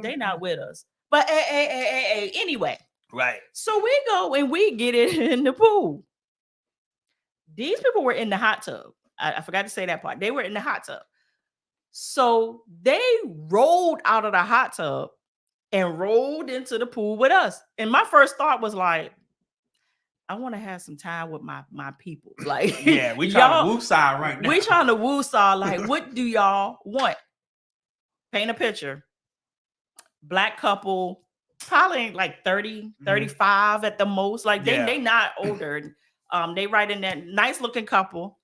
they not with us. But hey, anyway. Right. So we go and we get in the pool. These people were in the hot tub. I forgot to say that part. They were in the hot tub. So they rolled out of the hot tub and rolled into the pool with us. And my first thought was like, I want to have some time with my people. Like, yeah, we trying to woo-saw right now. We trying to woo-saw. Like, what do y'all want? Paint a picture. Black couple, probably like 30, 35 at the most. Like they not older. They right in that nice looking couple.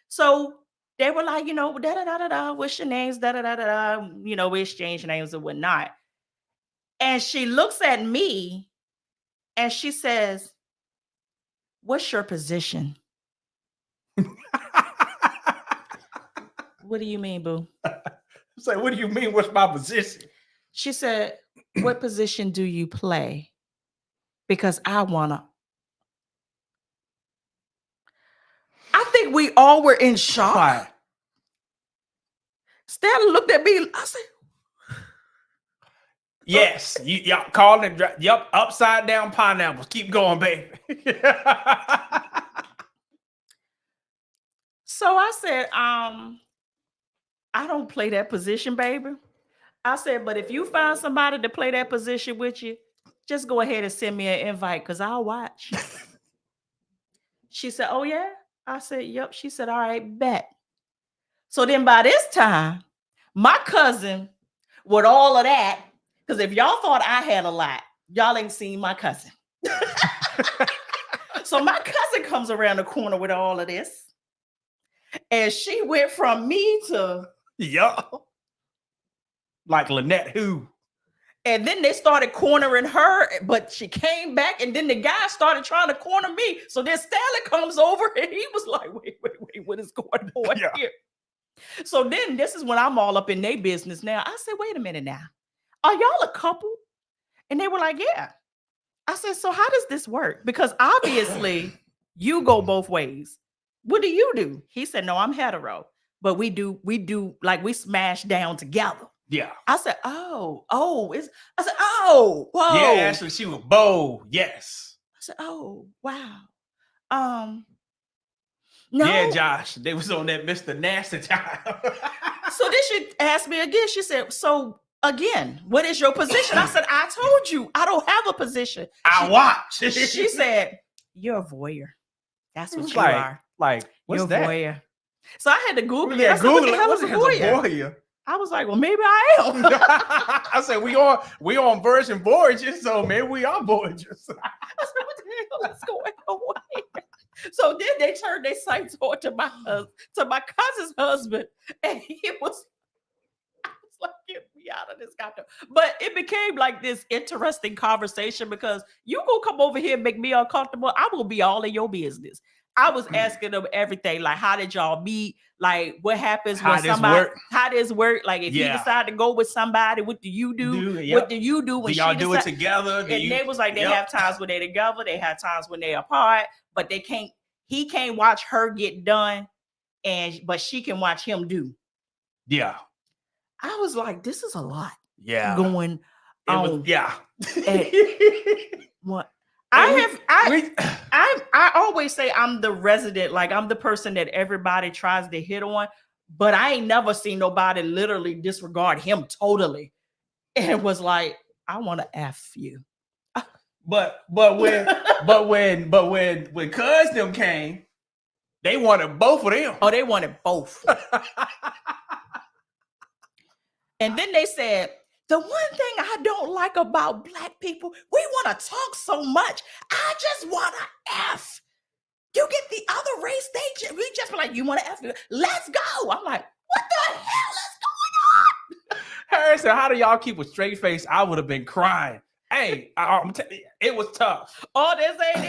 So they were like, what's your names? We exchange names and whatnot. And she looks at me and she says, what's your position? What do you mean, boo? Say, what do you mean? What's my position? She said, what position do you play? Because I think we all were in shock. Why? Stanley looked at me. I said, Yes, y'all calling it. Yep, upside down pineapples. Keep going, baby. So I said, I don't play that position, baby. I said, but if you find somebody to play that position with you, just go ahead and send me an invite because I'll watch. She said, oh, yeah? I said, yep. She said, all right, bet. So then by this time, my cousin, with all of that, because if y'all thought I had a lot, y'all ain't seen my cousin. So my cousin comes around the corner with all of this. And she went from me to like Lynette who. And then they started cornering her, but she came back, and then the guy started trying to corner me. So then Stanley comes over, and he was like, wait, what is going on here? So then this is when I'm all up in their business now. I said, wait a minute now. Are y'all a couple? And they were like, yeah. I said, so how does this work? Because obviously you go both ways. What do you do? He said, no, I'm hetero, but we do like we smash down together. Yeah. I said, whoa. Yeah, actually, she was bold. Yes. I said, oh, wow. No. Yeah, Josh, they was on that Mr. Nasty time. So then she asked me again. She said, so again, what is your position? I said, I told you, I don't have a position. I watch. She said, you're a voyeur. That's what you like, are. Like, what's you're that? A voyeur. So I had to Google it. Yeah, I said, what the hell is a voyeur? voyeur? I was like, well, maybe I am. I said, we on Virgin Voyages, so maybe we are Voyagers. I said, what the hell is going on here? So then they turned their sights on to my cousin's husband, and I was like, get me out of this goddamn. But it became like this interesting conversation because you gonna come over here and make me uncomfortable. I will be all in your business. I was asking them everything, like how did y'all meet? Like what happens when how this work? Like if you decide to go with somebody, what do you do? What do you do when y'all do it together? They was like, they have times when they're together, they have times when they're apart, but he can't watch her get done, but she can watch him do. Yeah. I was like, this is a lot. Yeah. Going on. What? I always say I'm the resident, like I'm the person that everybody tries to hit on, but I ain't never seen nobody literally disregard him totally. And was like, I want to F you. But when Cuz them came, they wanted both of them. Oh, they wanted both. And then they said, the one thing I don't like about Black people, we want to talk so much. I just want to F. You get the other race, we just be like, you want to F? Let's go. I'm like, what the hell is going on? Harry said, how do y'all keep a straight face? I would have been crying. Hey, it was tough. Oh, this ain't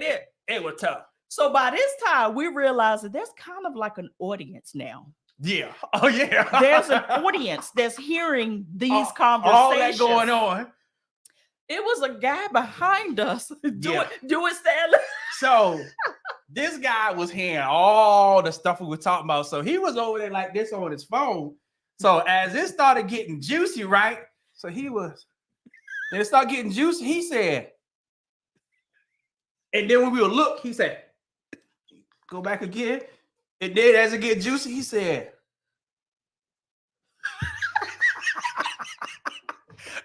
it. It was tough. So by this time, we realized that there's kind of like an audience now. Yeah. Oh, yeah. There's an audience that's hearing these conversations. All that going on. It was a guy behind us doing Stanley. So this guy was hearing all the stuff we were talking about. So he was over there like this on his phone. So as it started getting juicy, right? So and it started getting juicy. He said, and then when we would look, he said, go back again. And then as it get juicy, he said,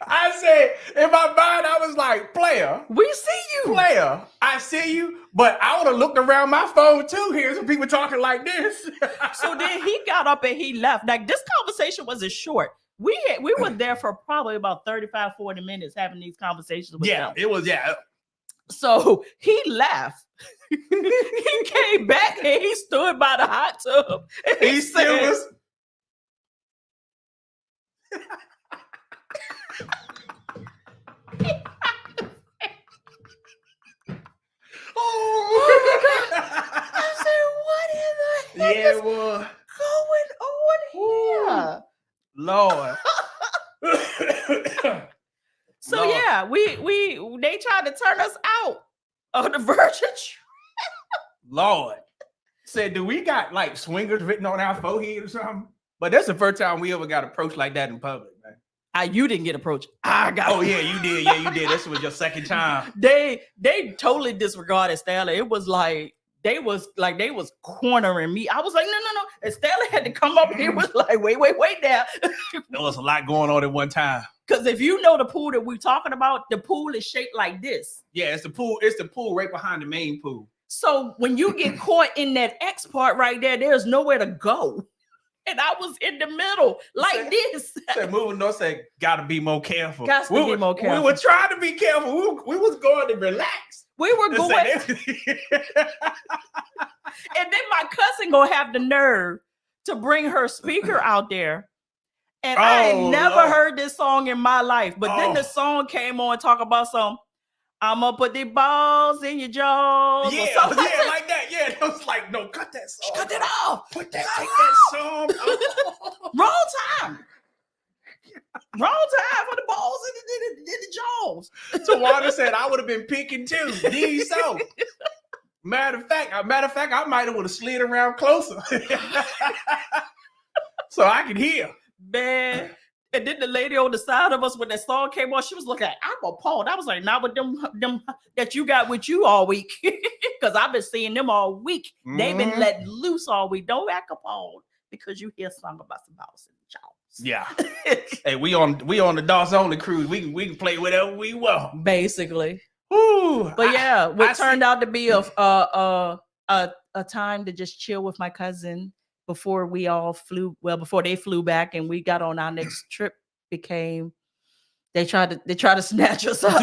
I said, in my mind, I was like, player. We see you. Player, I see you. But I would have looked around my phone too. Here's some people talking like this. So then he got up and he left. Like this conversation wasn't short. We were there for probably about 35, 40 minutes having these conversations with them. It was, So he left. He came back and he stood by the hot tub. He still was. Oh my God. I said, what in the heck is going on here? Lord. So Lord. They tried to turn us out of the Virgin. Lord. Said, do we got like swingers written on our forehead or something? But that's the first time we ever got approached like that in public, man. You didn't get approached. I got. Oh yeah, you did. Yeah, you did. This was your second time. They totally disregarded Stanley. It was like they was cornering me. I was like, no. And Stanley had to come up. He was like, wait now. There was a lot going on at one time. Because if you know the pool that we're talking about, the pool is shaped like this. Yeah, it's the pool. It's the pool right behind the main pool. So when you get caught in that X part right there, there's nowhere to go. And I was in the middle like this. Said moving north said, gotta be more careful. Got to be more careful. We were trying to be careful. We was going to relax. We were going. And then my cousin gonna have the nerve to bring her speaker out there. And I had never heard this song in my life. But then the song came on, talk about some, I'm gonna put the balls in your jaws. Yeah, like that. Yeah, it was like, no, cut that song. Cut it off. Take that song. Wrong time. Wrong time for the balls in the jaws. Tawana said I would have been picking too. These so. Matter of fact, I might have would have slid around closer. So I could hear. Man. And then the lady on the side of us, when that song came on, she was looking like, I'm appalled. I was like, not with them that you got with you all week. Because I've been seeing them all week. Mm-hmm. They've been let loose all week. Don't act appalled because you hear a song about some balls in the jaws. Yeah. Hey, we on the DOS only cruise. We can play whatever we want. Basically. Ooh, but yeah, what turned out to be a time to just chill with my cousin. Before we all before they flew back and we got on our next trip, became they tried to snatch us up.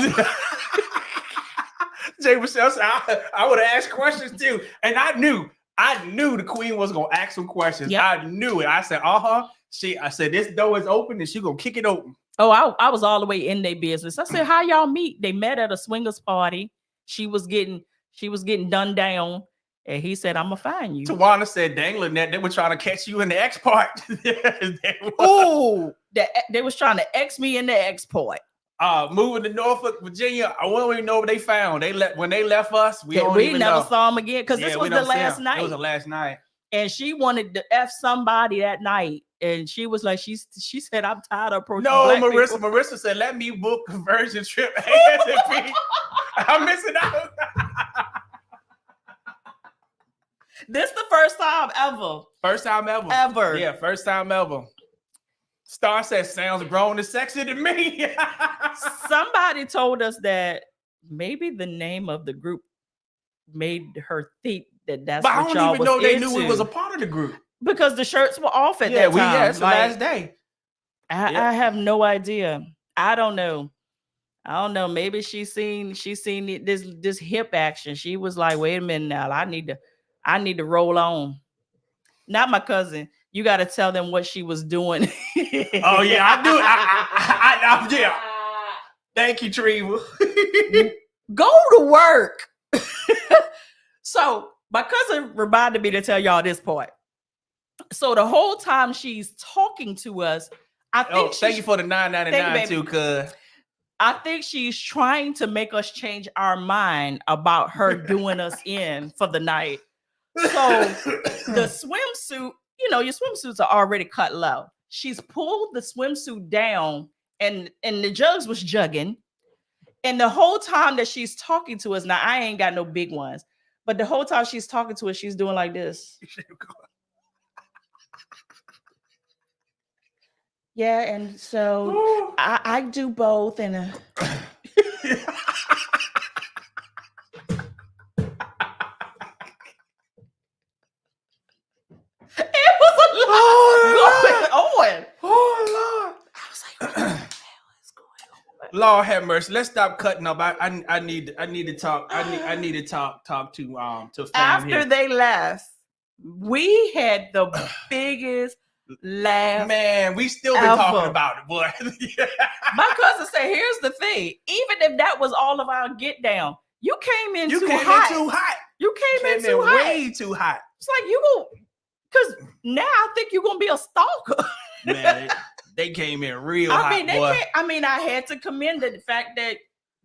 Jay Michelle said, I would have asked questions too. And I knew the queen was gonna ask some questions. Yep. I knew it. I said, I said, this door is open and she's gonna kick it open. Oh, I was all the way in their business. I said, how y'all meet? They met at a swingers party. She was getting done down. And he said, I'm gonna find you. Tawana said, dangling that they were trying to catch you in the X part. Oh, they was trying to X me in the X part. Moving to Norfolk, Virginia. I won't even know what they found. When they left us, we never saw them again because this was the last night. It was the last night. And she wanted to F somebody that night. And she was like, she said, I'm tired of approaching black people. Marissa said, let me book a conversion trip. I'm missing out. This the first time ever. First time ever. Ever. Yeah, first time ever. Star says, sounds grown and sexy to me. Somebody told us that maybe the name of the group made her think that's but what y'all was into. I don't even know they knew we was a part of the group. Because the shirts were off at that time. Yeah, it's the last day. I have no idea. I don't know. Maybe she seen this hip action. She was like, wait a minute now. I need to roll on. Not my cousin. You got to tell them what she was doing. Oh yeah, I do. I yeah. Thank you, Treva. Go to work. So my cousin reminded me to tell y'all this part. So the whole time she's talking to us, I think. Thank you for the $9.99 too, cuz. I think she's trying to make us change our mind about her doing us in for the night. So the swimsuit, your swimsuits are already cut low. She's pulled the swimsuit down and the jugs was jugging. And the whole time that she's talking to us, now I ain't got no big ones, but the whole time she's talking to us, she's doing like this. Yeah, and so I do both, and it was a lot going on. Oh Lord! I was like, what the hell is going on? Lord have mercy. Let's stop cutting up. I need to talk. I need to talk to after here. They left. We had the biggest laugh. Man, we still been talking about it, boy. My cousin said, here's the thing. Even if that was all of our get down, you came in too hot. You came in too hot. Way too hot. It's like you go, because now I think you're gonna be a stalker. Man, they came in real hot. I had to commend the fact that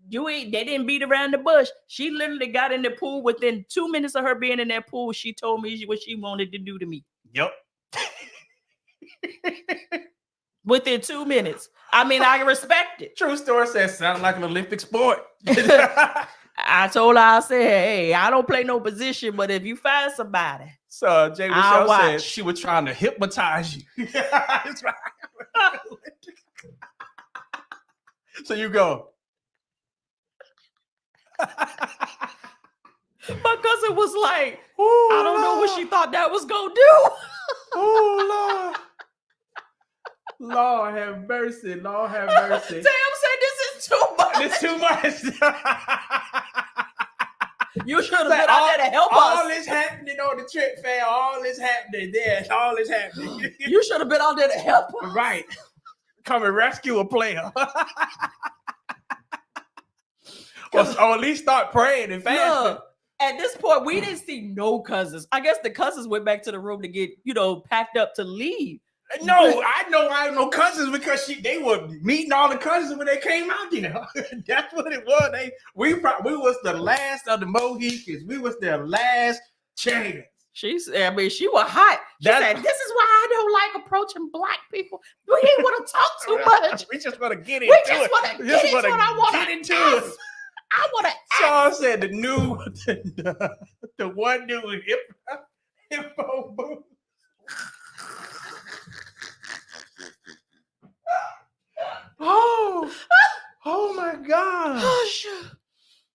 they didn't beat around the bush. She literally got in the pool within 2 minutes of her being in that pool. She told me what she wanted to do to me. Yep. within 2 minutes. I mean, I respect it. True story says sound like an Olympic sport. I told her, I said, hey, I don't play no position, but if you find somebody. So Jay Michelle said she was trying to hypnotize you. That's right. So you go. My cousin was like, I don't know what she thought that was gonna do. Oh Lord. Lord have mercy. Lord have mercy. Sam said this is too much. It's too much. You should have been out there to help us. All this happening on the trip fair. All this happening there. All this happening. You should have been out there to help us. Right. Come and rescue a player. or at least start praying and fasting. Look, at this point, we didn't see no cousins. I guess the cousins went back to the room to get, packed up to leave. No, I know I have no cousins because they were meeting all the cousins when they came out there. That's what it was. We was the last of the Mohicans. We was their last chance. She was hot. She said, this is why I don't like approaching black people. We didn't want to talk too much. We just want to get into it. We just want to get into what I want to get into. I want to Sean said the one new hippo boo. Oh my God.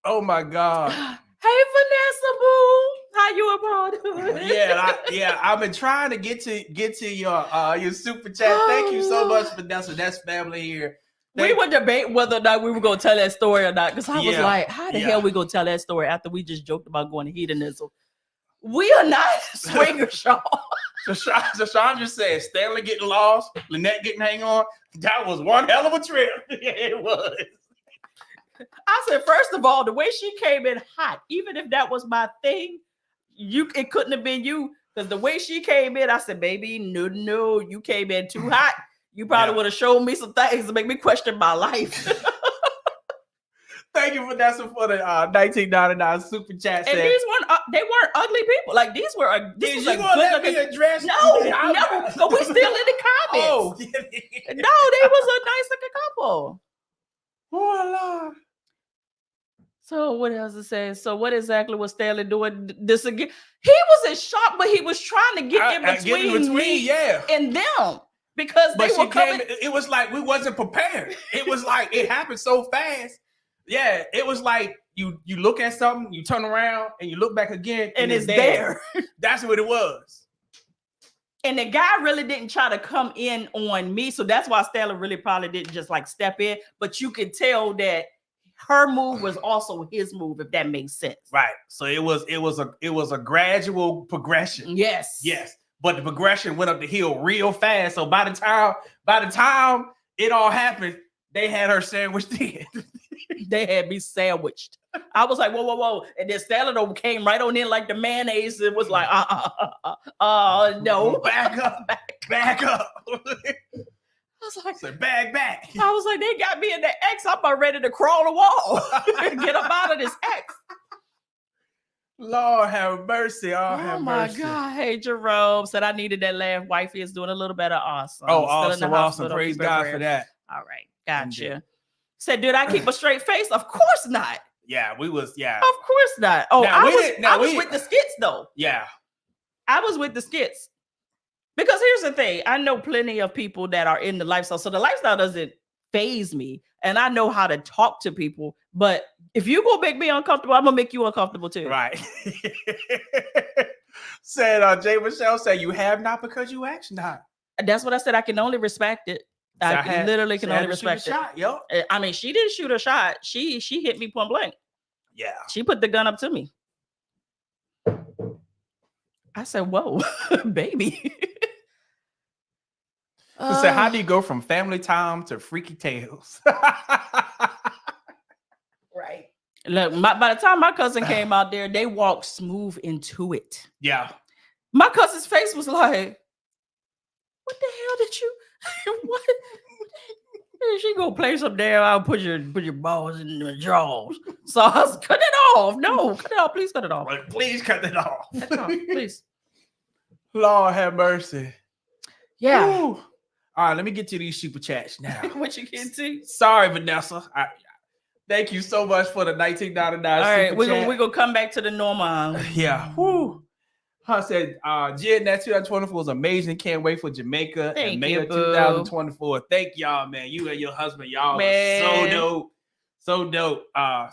Oh my God. Hey Vanessa Boo. How you about doing? Yeah, I've been trying to get to your super chat. Thank you so much, Vanessa. That's family here. We would debate whether or not we were going to tell that story or not, because I was like, how the hell we going to tell that story after we just joked about going to hedonism? We are not swingers, Sean. So Sean just said Stanley getting lost, Lynette getting hang on. That was one hell of a trip. It was. I said, first of all, the way she came in hot, even if that was my thing, it couldn't have been you, because the way she came in, I said, baby, no, you came in too hot. You probably would have shown me some things to make me question my life. Thank you, Vanessa, for the 1999 super chat. And these they weren't ugly people. Like these were. Did you want to let me address? No. So we still in the comments. Oh, no, they was a nice looking couple. Oh Lord. So what else it says? So what exactly was Stanley doing this again? He was in shock, but he was trying to get in between me and them. Because they were coming. It was like we wasn't prepared. It was like it happened so fast. Yeah, it was like you look at something, you turn around, and you look back again, and it's there. That's what it was. And the guy really didn't try to come in on me, so that's why Stella really probably didn't just like step in. But you could tell that her move was also his move, if that makes sense. Right. So it was a gradual progression. Yes. But the progression went up the hill real fast. So by the time it all happened, they had her sandwiched in. They had me sandwiched. I was like, whoa. And then Stella came right on in like the mayonnaise. It was like, no. Back up. I was like, so back. I was like, they got me in the X. I'm about ready to crawl the wall. Get up out of this X. Lord have mercy. Oh my God. Hey, Jerome said I needed that laugh. Wifey is doing a little better. Awesome. Oh, awesome. Praise God for that. All right. Gotcha. Said, did I keep a straight face? Of course not. Yeah, we was, yeah. Of course not. Oh, I was with the skits though. Yeah. I was with the skits. Because here's the thing. I know plenty of people that are in the lifestyle. So the lifestyle doesn't faze me. And I know how to talk to people. But if you gonna make me uncomfortable, I'm gonna make you uncomfortable too. Right. Said Jay Michelle said, you have not because you asked not. That's what I said. I can only respect it. I literally can only respect it. Shot, yo. I mean, she didn't shoot a shot. She hit me point blank. Yeah. She put the gun up to me. I said, whoa, baby. So how do you go from family time to freaky tales? Right. Look, by the time my cousin came out there, they walked smooth into it. Yeah. My cousin's face was like, what the hell did you... What? She gonna play some damn. I'll put your balls in the drawers. So I was cut it off. No, cut it off. Please cut it off. Please cut it off. Please. Lord have mercy. Yeah. Ooh. All right, let me get to these super chats now. What you get to? Sorry, Vanessa. Thank you so much for the $19.99 All right, super we're chat. gonna come back to the normal. Yeah. Woo. I said, Jen, that 2024 was amazing. Can't wait for Jamaica and May of 2024. Thank y'all, man. You and your husband, y'all are so dope. So dope.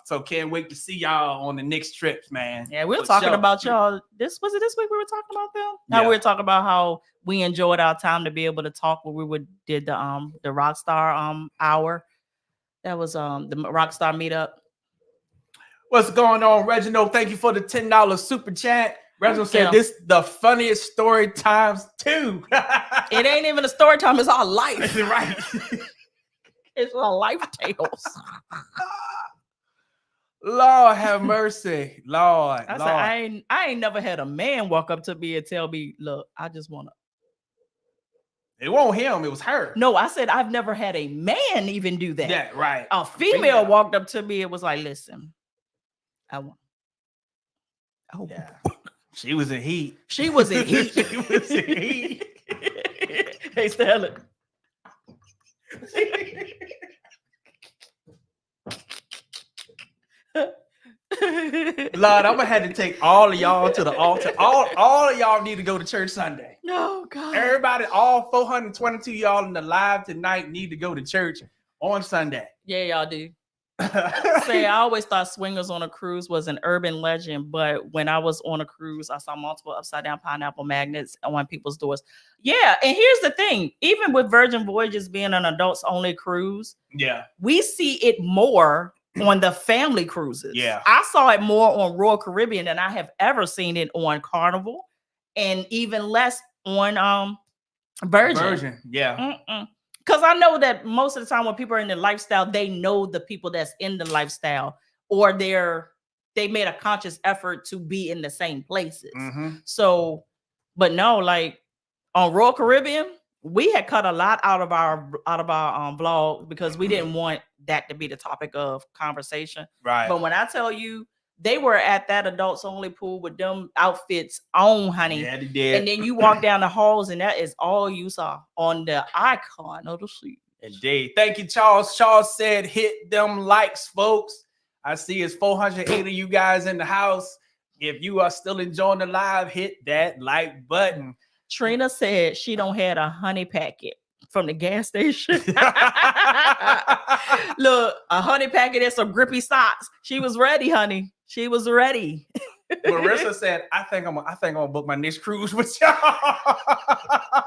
So can't wait to see y'all on the next trips, man. Yeah, we were talking about y'all. Was it this week we were talking about them? Now we were talking about how we enjoyed our time to be able to talk when we did the Rockstar hour. That was the Rockstar meetup. What's going on, Reginald? Thank you for the $10 super chat. Reginald said this the funniest story times 2. It ain't even a story time, it's our life. Right. It's our life tales. Lord have mercy. Lord. I said, I ain't never had a man walk up to me and tell me, look, I just wanna. It wasn't him, it was her. No, I said I've never had a man even do that. Yeah, right. A female walked up to me and was like, listen, I want. Oh yeah. She was in heat. She was in heat. She was in heat. Hey, Stanley. Lord, I'm gonna have to take all of y'all to the altar. All of y'all need to go to church Sunday. No, God. Everybody, all 422 y'all in the live tonight need to go to church on Sunday. Yeah, y'all do. Say, I always thought swingers on a cruise was an urban legend, but when I was on a cruise, I saw multiple upside down pineapple magnets on people's doors. Yeah, and here's the thing: even with Virgin Voyages being an adults only cruise, we see it more on the family cruises. Yeah, I saw it more on Royal Caribbean than I have ever seen it on Carnival, and even less on Virgin. Yeah. Because I know that most of the time when people are in the lifestyle, they know the people that's in the lifestyle, or they made a conscious effort to be in the same places. So, but no, like on Royal Caribbean, we had cut a lot out of our vlog because we didn't want that to be the topic of conversation. Right. But when I tell you, they were at that adults only pool with them outfits on, honey. Yeah, they did. And then you walk down the halls, and that is all you saw on the icon of the seat. Indeed. Thank you, Charles. Charles said, hit them likes, folks. I see it's 408 of you guys in the house. If you are still enjoying the live, hit that like button. Trina said she don't had a honey packet from the gas station. Look, a honey packet and some grippy socks. She was ready, honey. She was ready. Marissa said, I think I'm gonna book my next cruise with y'all. I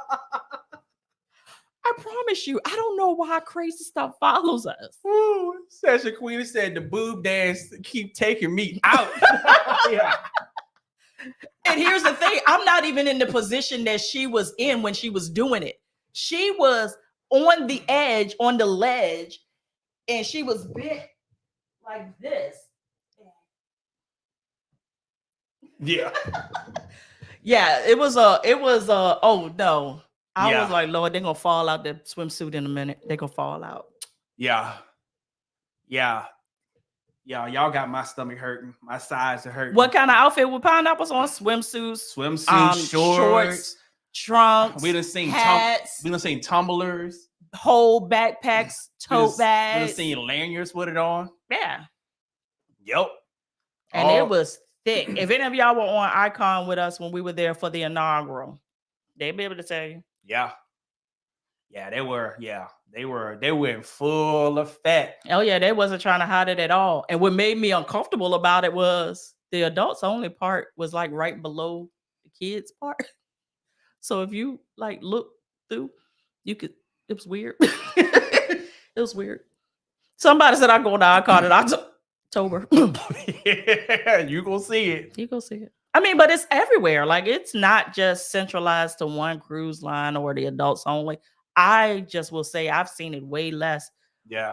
promise you, I don't know why crazy stuff follows us. Ooh, Sasha Queen said the boob dance keep taking me out. Yeah. And here's the thing, I'm not even in the position that she was in when she was doing it. She was on the edge, on the ledge, and she was bent like this. Yeah. Yeah, it was oh no. I was like, Lord, they're gonna fall out the swimsuit in a minute. They're gonna fall out. Yeah. Y'all got my stomach hurting. My sides are hurting. What kind of outfit with pineapples on? Swimsuits, shorts, trunks. We done seen hats. We done seen tumblers, whole backpacks, tote bags. We done seen lanyards with it on. Yeah. Yep. And it was thick. If any of y'all were on Icon with us when we were there for the inaugural, they'd be able to tell you. Yeah. Yeah, they were. Yeah. They were in full effect. Oh, yeah, they wasn't trying to hide it at all. And what made me uncomfortable about it was the adults only part was like right below the kids part. So if you like look through, you could, it was weird. It was weird. Somebody said I'm going to Icon in October. Yeah, you gonna see it. You gonna see it. I mean, but it's everywhere. Like, it's not just centralized to one cruise line or the adults only. I just will say I've seen it way less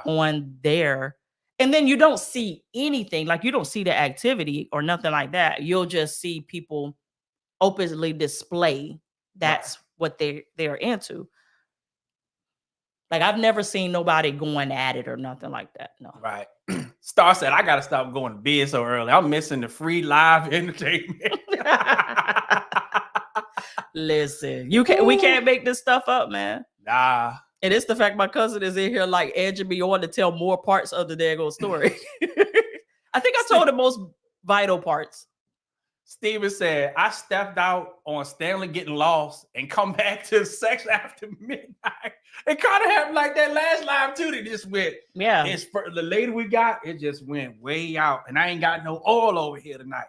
on there. And then you don't see anything, like you don't see the activity or nothing like that. You'll just see people openly display that's what they're into. Like, I've never seen nobody going at it or nothing like that. No. Right. Star said, I gotta stop going to bed so early. I'm missing the free live entertainment. Listen, we can't make this stuff up, man. Nah. And it's the fact my cousin is in here like edging me on to tell more parts of the daggone story. I think I told the most vital parts. Steven said, I stepped out on Stanley getting lost and come back to the section after midnight. It kind of happened like that last live too. They just went, it's for the later we got, it just went way out. And I ain't got no oil over here tonight.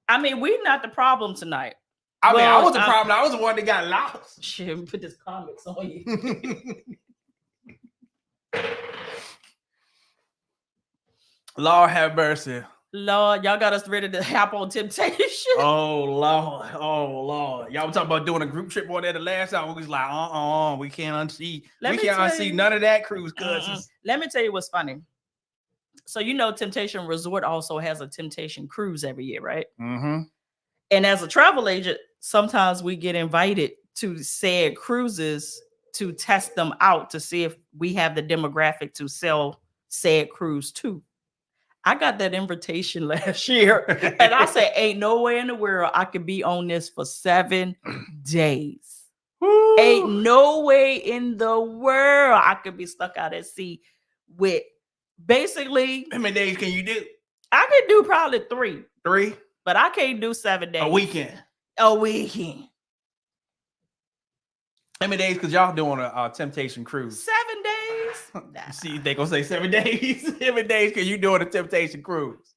I mean, we're not the problem tonight. I mean, I was the problem. I was the one that got lost. Shit, put this comics on you. Lord have mercy. Lord, y'all got us ready to hop on temptation. Oh Lord. Y'all were talking about doing a group trip on there the last time. We was like, we can't unsee. We can't unsee none of that cruise, cousins. Let me tell you what's funny. So you know, Temptation Resort also has a Temptation Cruise every year, right? Mm-hmm. And as a travel agent, sometimes we get invited to said cruises to test them out to see if we have the demographic to sell said cruise to. I got that invitation last year, and I said, ain't no way in the world I could be on this for 7 days. Woo. Ain't no way in the world I could be stuck out at sea with basically. How many days can you do? I could do probably 3. 3? But I can't do 7 days. A weekend. A weekend. How many days? Because y'all doing a Temptation Cruise. 7 days. Nah. See, they gonna say 7 days. 7 days because you doing a Temptation Cruise.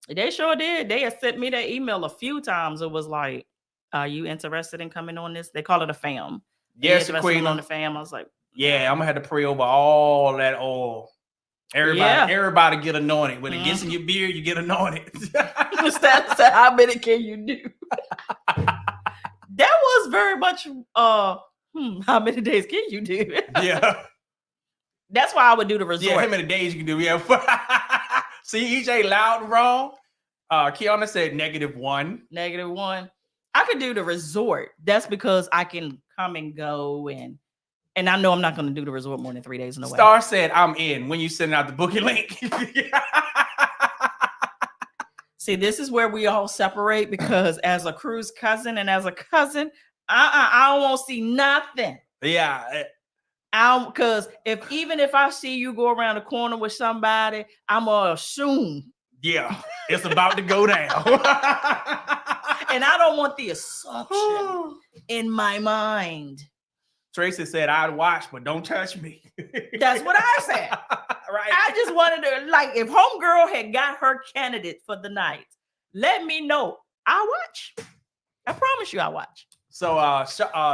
They sure did. They had sent me that email a few times. It was like, "Are you interested in coming on this?" They call it a fam. Yes, Queen on the fam. I was like, yeah, I'm gonna have to pray over all that oil. Everybody get anointed. When it gets in your beard, you get anointed. How many can you do? That was very much how many days can you do? Yeah. That's why I would do the resort. Yeah, how many days you can do? Yeah. See, EJ loud and wrong. Kiana said -1. -1. I could do the resort. That's because I can come and go and I know I'm not going to do the resort more than 3 days in a way. Star said, I'm in when you send out the booking link. See, this is where we all separate because as a cruise cousin and as a cousin, I don't want to see nothing. Yeah. Because even if I see you go around the corner with somebody, I'm going to assume. Yeah, it's about to go down. And I don't want the assumption in my mind. Tracy said, I'd watch, but don't touch me. That's what I said. Right. I just wanted to, like, if homegirl had got her candidate for the night, let me know. I'll watch. I promise you I'll watch. So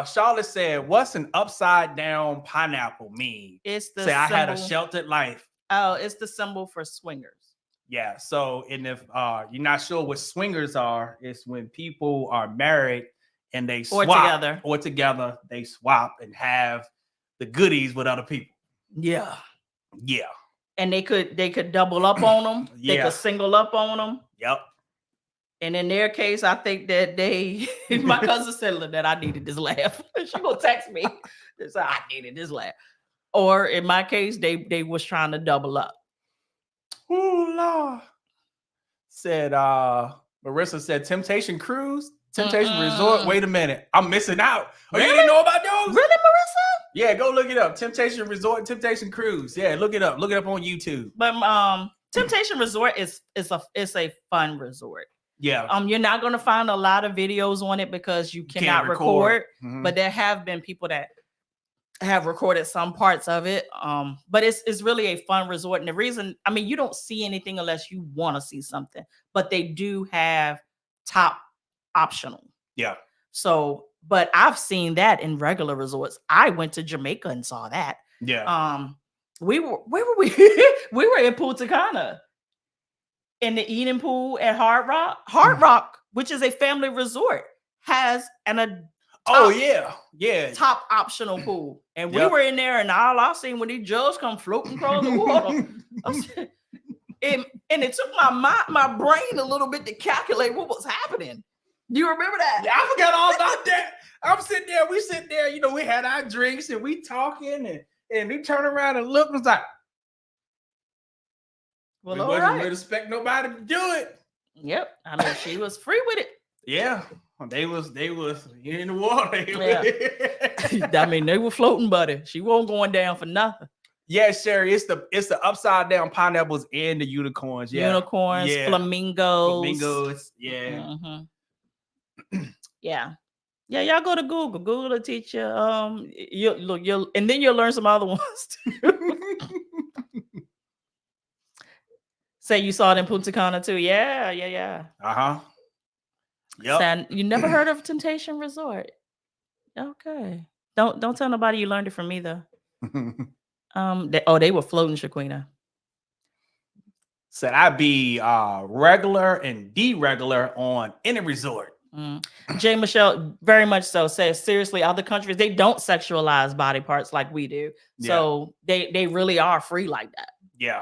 Charlotte said, what's an upside down pineapple mean? It's the I had a sheltered life. Oh, it's the symbol for swingers. Yeah. So, and if you're not sure what swingers are, it's when people are married and they swap together, they swap and have the goodies with other people. Yeah. Yeah. And they could double up on them. They could single up on them. Yep. And in their case, I think that my cousin said that I needed this laugh. She gonna text me. So I needed this laugh. Or in my case, they was trying to double up. Oh Lord. Said Marissa said Temptation Cruise, Temptation Resort. Wait a minute, I'm missing out. Oh, really? You didn't know about those? Really, Marissa? Yeah, go look it up. Temptation Resort, Temptation Cruise. Yeah, look it up. Look it up on YouTube. But Temptation Resort is a fun resort. Yeah. You're not gonna find a lot of videos on it because you cannot record. But there have been people that have recorded some parts of it. But it's really a fun resort. And the reason, I mean, you don't see anything unless you want to see something, but they do have top optional. Yeah. So, but I've seen that in regular resorts. I went to Jamaica and saw that. Yeah. Where were we? We were in Punta Cana in the Eden Pool at Hard Rock. Hard Rock, which is a family resort, has top optional pool. And we were in there, and all I seen when these jugs come floating across the water. And it took my brain a little bit to calculate what was happening. Do you remember that? Yeah, I forgot all about that. We sit there, you know, we had our drinks and we talking and we turn around and look and was like, well, we all wasn't right. really expect nobody to do it. Yep. I mean, she was free with it. Yeah. They was in the water. Yeah. I mean, they were floating, buddy. She wasn't going down for nothing. Yeah, Sherry, it's the upside down pineapples and the unicorns. Yeah. Unicorns, Yeah. flamingos. Yeah. Yeah. Yeah, y'all go to Google. Google will teach you. You'll and then you'll learn some other ones too. Say you saw it in Punta Cana too. Yeah. Uh-huh. Yep. You never heard of Temptation Resort? Okay. Don't tell nobody you learned it from me though. They were floating, Shaquina. Said I'd be regular and deregular on any resort. Jay Michelle, very much so, says seriously, other countries, they don't sexualize body parts like we do. So they really are free like that. Yeah.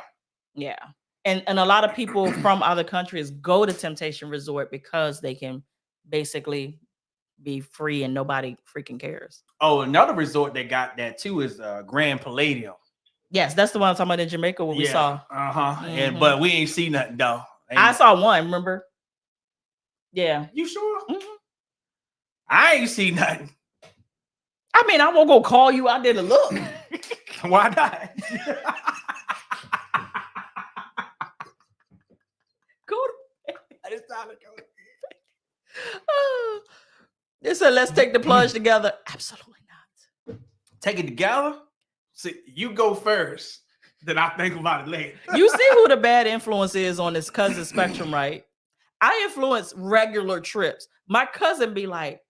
And a lot of people from other countries go to Temptation Resort because they can basically be free and nobody freaking cares. Oh, another resort that got that too is Grand Palladium. Yes, that's the one I'm talking about in Jamaica what we saw. And but we ain't see nothing though. I saw one, remember? Yeah. You sure? I ain't see nothing. I mean, I won't go call you out there to look. Why not? Go to bed. It's time to go to bed. They said, let's take the plunge together. Absolutely not. Take it together? See, you go first. Then I think about it later. You see who the bad influence is on this cousin spectrum, right? I influence regular trips. My cousin be like,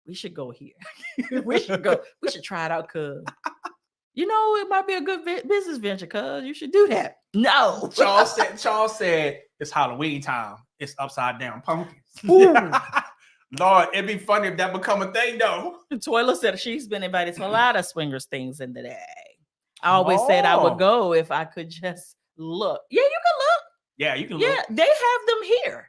we should go here. We should go. We should try it out, cuz. You know, it might be a good business venture, cuz. You should do that. No. Charles said, it's Halloween time. It's upside down pumpkins. Lord, it'd be funny if that become a thing, though. Toilet said she's been invited to a lot of swingers things in the day. I always said I would go if I could just look. Yeah, you can look. Yeah, you can look. Yeah, they have them here.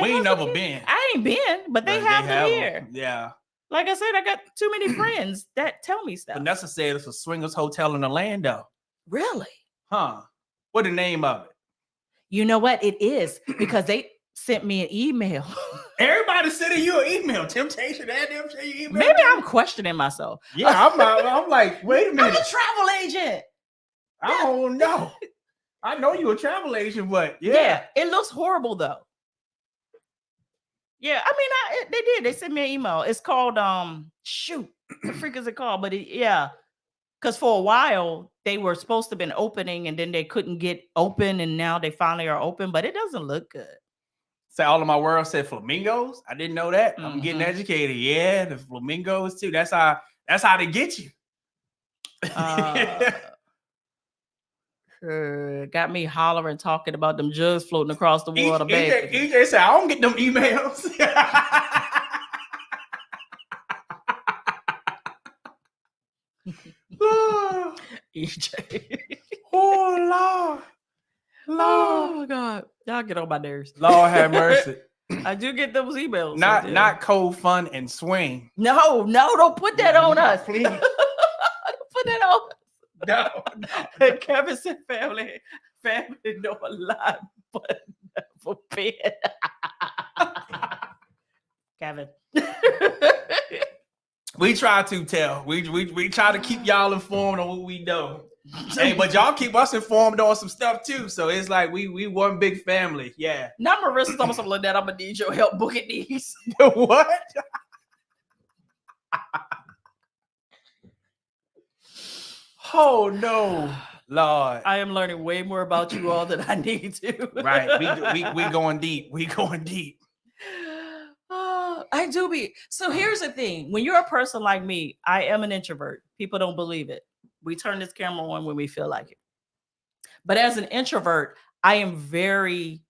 We ain't never been. I ain't been, but they have them here. Yeah. Like I said, I got too many friends that tell me stuff. Vanessa said it's a swingers hotel in Orlando. Really? Huh. What the name of it? You know what? It is because they sent me an email. Everybody sending you an email. Temptation and them send you email. Maybe I'm questioning myself. Yeah, I'm like, wait a minute. I'm a travel agent. I don't know. I know you're a travel agent, but yeah, it looks horrible though. Yeah, I mean, they did. They sent me an email. It's called shoot, the freak is it called? But because for a while they were supposed to have been opening, and then they couldn't get open, and now they finally are open. But it doesn't look good. Say all of my world said flamingos. I didn't know that. I'm getting educated. Yeah, the flamingos too. That's how they get you. Got me hollering, talking about them jugs floating across the water. EJ said, I don't get them emails. EJ. Oh, Lord. Oh, my God. Y'all get on my nerves. Lord have mercy. I do get those emails. Not cold fun and swing. No, don't put that on us. Please. Don't put that on us. No. Kevin said family know a lot, but never been. Kevin. We try to tell. We try to keep y'all informed on what we know. Hey, but y'all keep us informed on some stuff too. So it's like we one big family. Yeah. Now Marissa's almost something like that. I'm gonna need your help booking these. What? Oh no, Lord! I am learning way more about you all than I need to. Right, we going deep. We going deep. I do be. So here's the thing: when you're a person like me, I am an introvert. People don't believe it. We turn this camera on when we feel like it. But as an introvert, I am very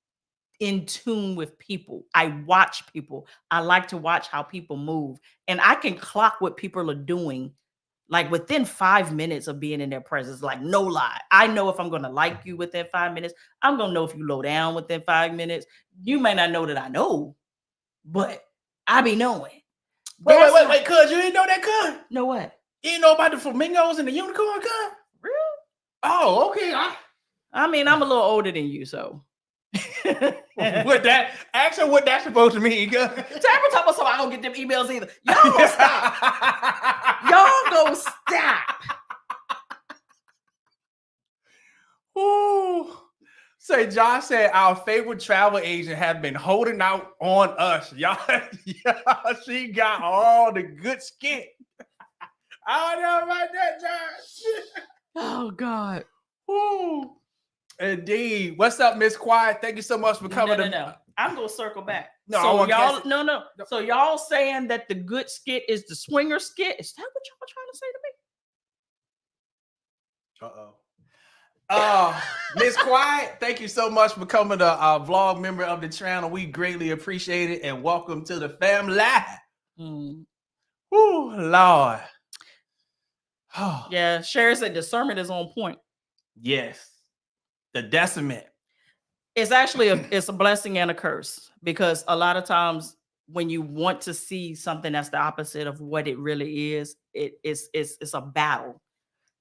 in tune with people. I watch people. I like to watch how people move, and I can clock what people are doing. Like within 5 minutes of being in their presence, like no lie. I know if I'm going to like you within 5 minutes. I'm going to know if you low down within 5 minutes. You may not know that I know, but I be knowing. Wait, cuz you didn't know that, cuz? Know what? You didn't know about the flamingos and the unicorn, cuz? Real? Oh, okay. I mean, I'm a little older than you, so. What that actually what that's supposed to mean? Tell me talking about I don't get them emails either. Y'all gonna stop. Y'all gonna stop. Ooh. So Josh said our favorite travel agent have been holding out on us. Y'all, she got all the good skit. I don't know about that, Josh. Oh God. Ooh. Indeed. What's up, Miss Quiet? Thank you so much for coming. No. I'm gonna circle back. No, so y'all, no. So y'all saying that the good skit is the swinger skit? Is that what y'all trying to say to me? Miss Quiet, thank you so much for coming to our vlog member of the channel. We greatly appreciate it, and welcome to the family. Ooh, Lord. Yeah, Sherry said discernment is on point. Yes. The decimate. It's actually it's a blessing and a curse, because a lot of times when you want to see something that's the opposite of what it really is, it's a battle,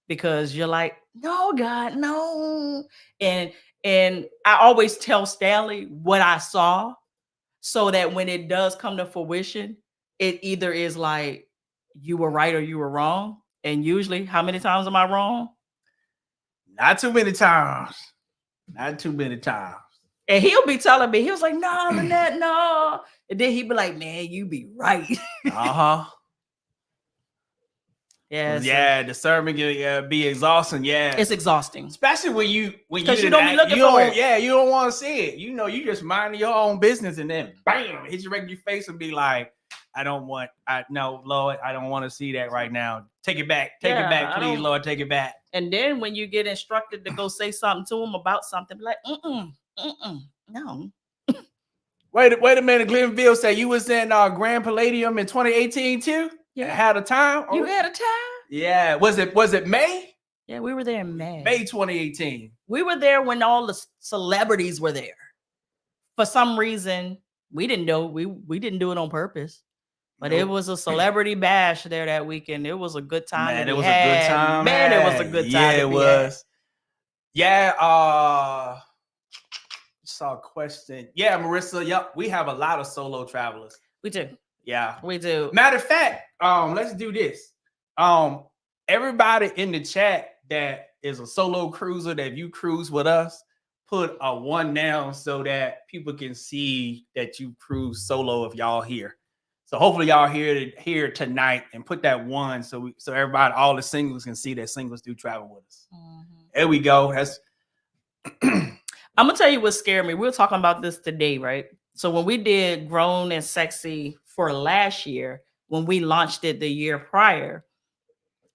because you're like, no, God, no. And I always tell Stanley what I saw, so that when it does come to fruition, it either is like you were right or you were wrong. And usually, how many times am I wrong? Not too many times. Not too many times. And he'll be telling me, he was like, no, Lynette, no. And then he'd be like, man, you be right. Uh-huh. Yeah. Yeah, the sermon can be exhausting. Yeah. It's exhausting. Especially when you don't be looking for it. Yeah, you don't want to see it. You know, you just mind your own business, and then bam, hit you right in your face and be like, no, Lord, I don't want to see that right now. Take it back. Take it back, please, Lord, take it back. And then when you get instructed to go say something to him about something, be like, no. Wait a minute. Glenville said you was in Grand Palladium in 2018 too? Yeah. Had a time? You had a time? Yeah. Was it May? Yeah, we were there in May. May 2018. We were there when all the celebrities were there. For some reason, we didn't know. We didn't do it on purpose. But It was a celebrity bash there that weekend. It was a good time. Man, it was a good time. Man, it was a good time. Yeah, it was. Yeah. Saw a question. Yeah, Marissa. Yep, we have a lot of solo travelers. We do. Yeah, we do. Matter of fact, let's do this. Everybody in the chat that is a solo cruiser, that you cruise with us, put a 1 down so that people can see that you cruise solo if y'all here. So hopefully y'all here tonight, and put that 1 so everybody, all the singles, can see that singles do travel with us. There we go. That's I'm gonna tell you what scared me. We were talking about this today, right? So when we did Grown and Sexy for last year, when we launched it the year prior,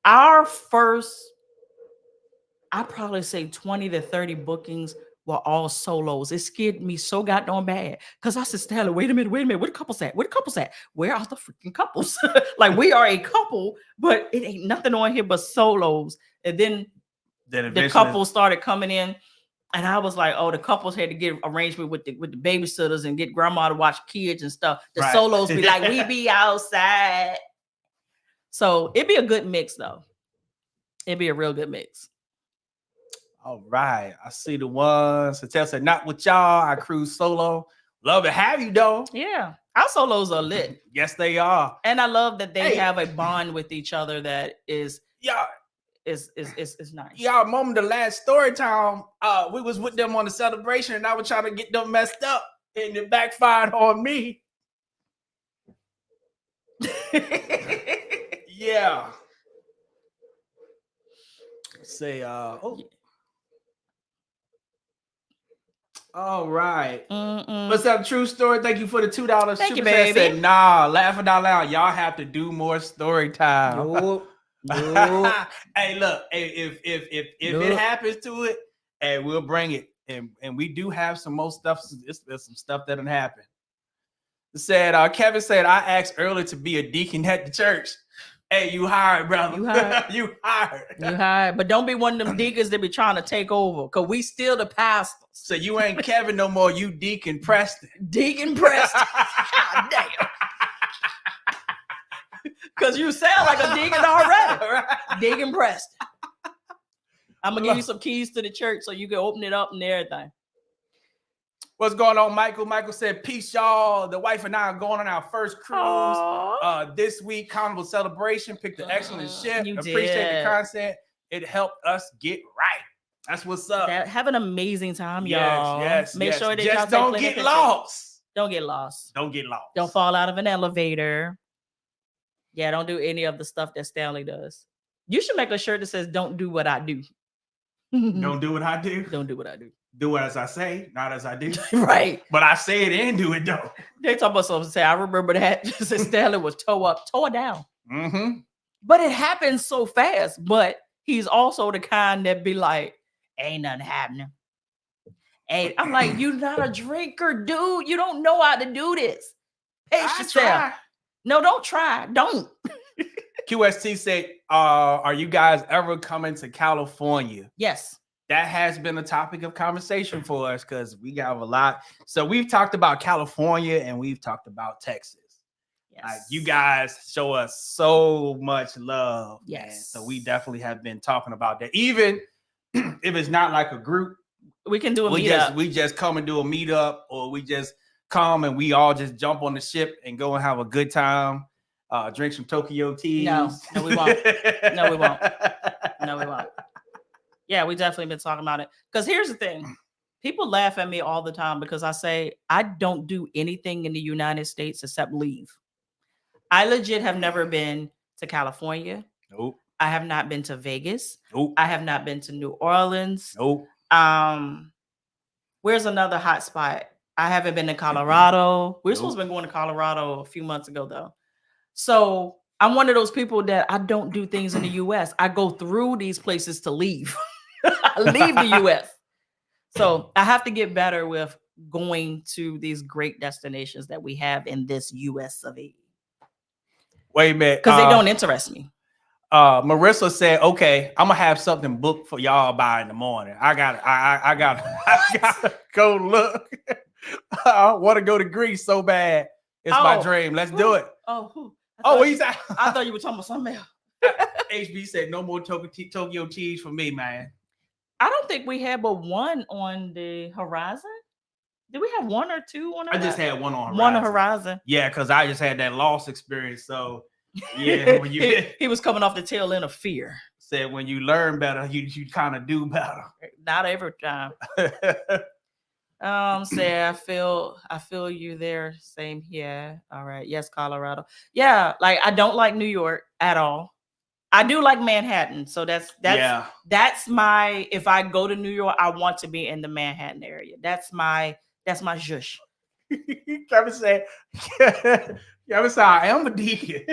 our first, I'd probably say 20 to 30 bookings were all solos. It scared me so goddamn bad, because I said, Stanley, wait a minute, where the couples at? Where the couples at? Where are the freaking couples? Like, we are a couple, but it ain't nothing on here but solos. And then the couples started coming in, and I was like, oh, the couples had to get arrangement with the babysitters and get grandma to watch kids and stuff. The solos be like, we be outside. So it'd be a good mix, though. It'd be a real good mix. All right. I see the ones. Satel said, not with y'all. I cruise solo. Love to have you, though. Yeah. Our solos are lit. Yes, they are. And I love that they have a bond with each other that is nice. Y'all, moment the last story time, we was with them on the celebration, and I was trying to get them messed up, and it backfired on me. Yeah. Say, all right. What's up, True Story? Thank you for the $2. Thank you, baby. Said, nah, laughing out loud. Y'all have to do more story time. Nope. Hey, look, if it happens to it, hey, we'll bring it. And we do have some more stuff. There's some stuff that'll happen. It said, Kevin said, I asked earlier to be a deacon at the church. Hey, you hired, brother. You hired. You hired. But don't be one of them deacons that be trying to take over, because we still the pastors. So you ain't Kevin no more. You Deacon Preston. Deacon Preston. God damn. Because you sound like a deacon already. Deacon Preston. I'm going to give you some keys to the church so you can open it up and everything. What's going on, Michael? Michael said, peace, y'all. The wife and I are going on our first cruise this week. Carnival celebration. Picked an excellent ship. Appreciate the content. It helped us get right. That's what's up. Have an amazing time, y'all. Yes. Make sure that just y'all don't get lost. Don't get lost. Don't get lost. Don't fall out of an elevator. Yeah, don't do any of the stuff that Stanley does. You should make a shirt that says, don't do what I do. Don't do what I do. Don't do what I do. Do as I say, not as I do. Right. But I say it and do it though. They talk about something. Say, I remember that. Stanley was tore down. Mm-hmm. But it happens so fast. But he's also the kind that be like, ain't nothing happening. And I'm like, you're not a drinker, dude. You don't know how to do this. Pace yourself. Try. No, don't try. Don't. QST said, are you guys ever coming to California? Yes. That has been a topic of conversation for us because we got a lot. So we've talked about California and we've talked about Texas. Yes. Like, you guys show us so much love. Yes. Man. So we definitely have been talking about that. Even if it's not like a group, we can do a meetup. We just come and do a meetup, or we just come and we all just jump on the ship and go and have a good time. Drink some Tokyo teas. No, we won't. No, we won't. No, we won't. Yeah, we definitely been talking about it. Because here's the thing. People laugh at me all the time because I say I don't do anything in the United States except leave. I legit have never been to California. Nope. I have not been to Vegas. Nope. I have not been to New Orleans. Nope. Where's another hot spot? I haven't been to Colorado. We're supposed to be going to Colorado a few months ago, though. So I'm one of those people that I don't do things in the U.S. I go through these places to leave. I leave the U.S. So I have to get better with going to these great destinations that we have in this U.S. of A. Wait a minute. Because they don't interest me. Marissa said, okay, I'm gonna have something booked for y'all by in the morning. I gotta go look. I want to go to Greece so bad. It's my dream. Let's do it. He's out. I thought you were talking about something else. HB said no more Tokyo cheese for me, man. I don't think we had but one on the horizon. Did we have one or two on horizon? I just had one on horizon. One on horizon. Yeah, because I just had that loss experience. So yeah, when he was coming off the tail end of fear. Said when you learn better, you kind of do better. Not every time. Say I feel you there. Same here. All right. Yes, Colorado. Yeah, like I don't like New York at all. I do like Manhattan. So that's my, if I go to New York, I want to be in the Manhattan area. That's my zhush. Kevin said, I am a deacon.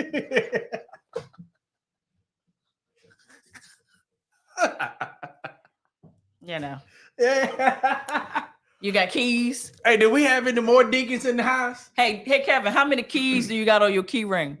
You know. Yeah. You got keys? Hey, do we have any more deacons in the house? Hey, Kevin, how many keys do you got on your key ring?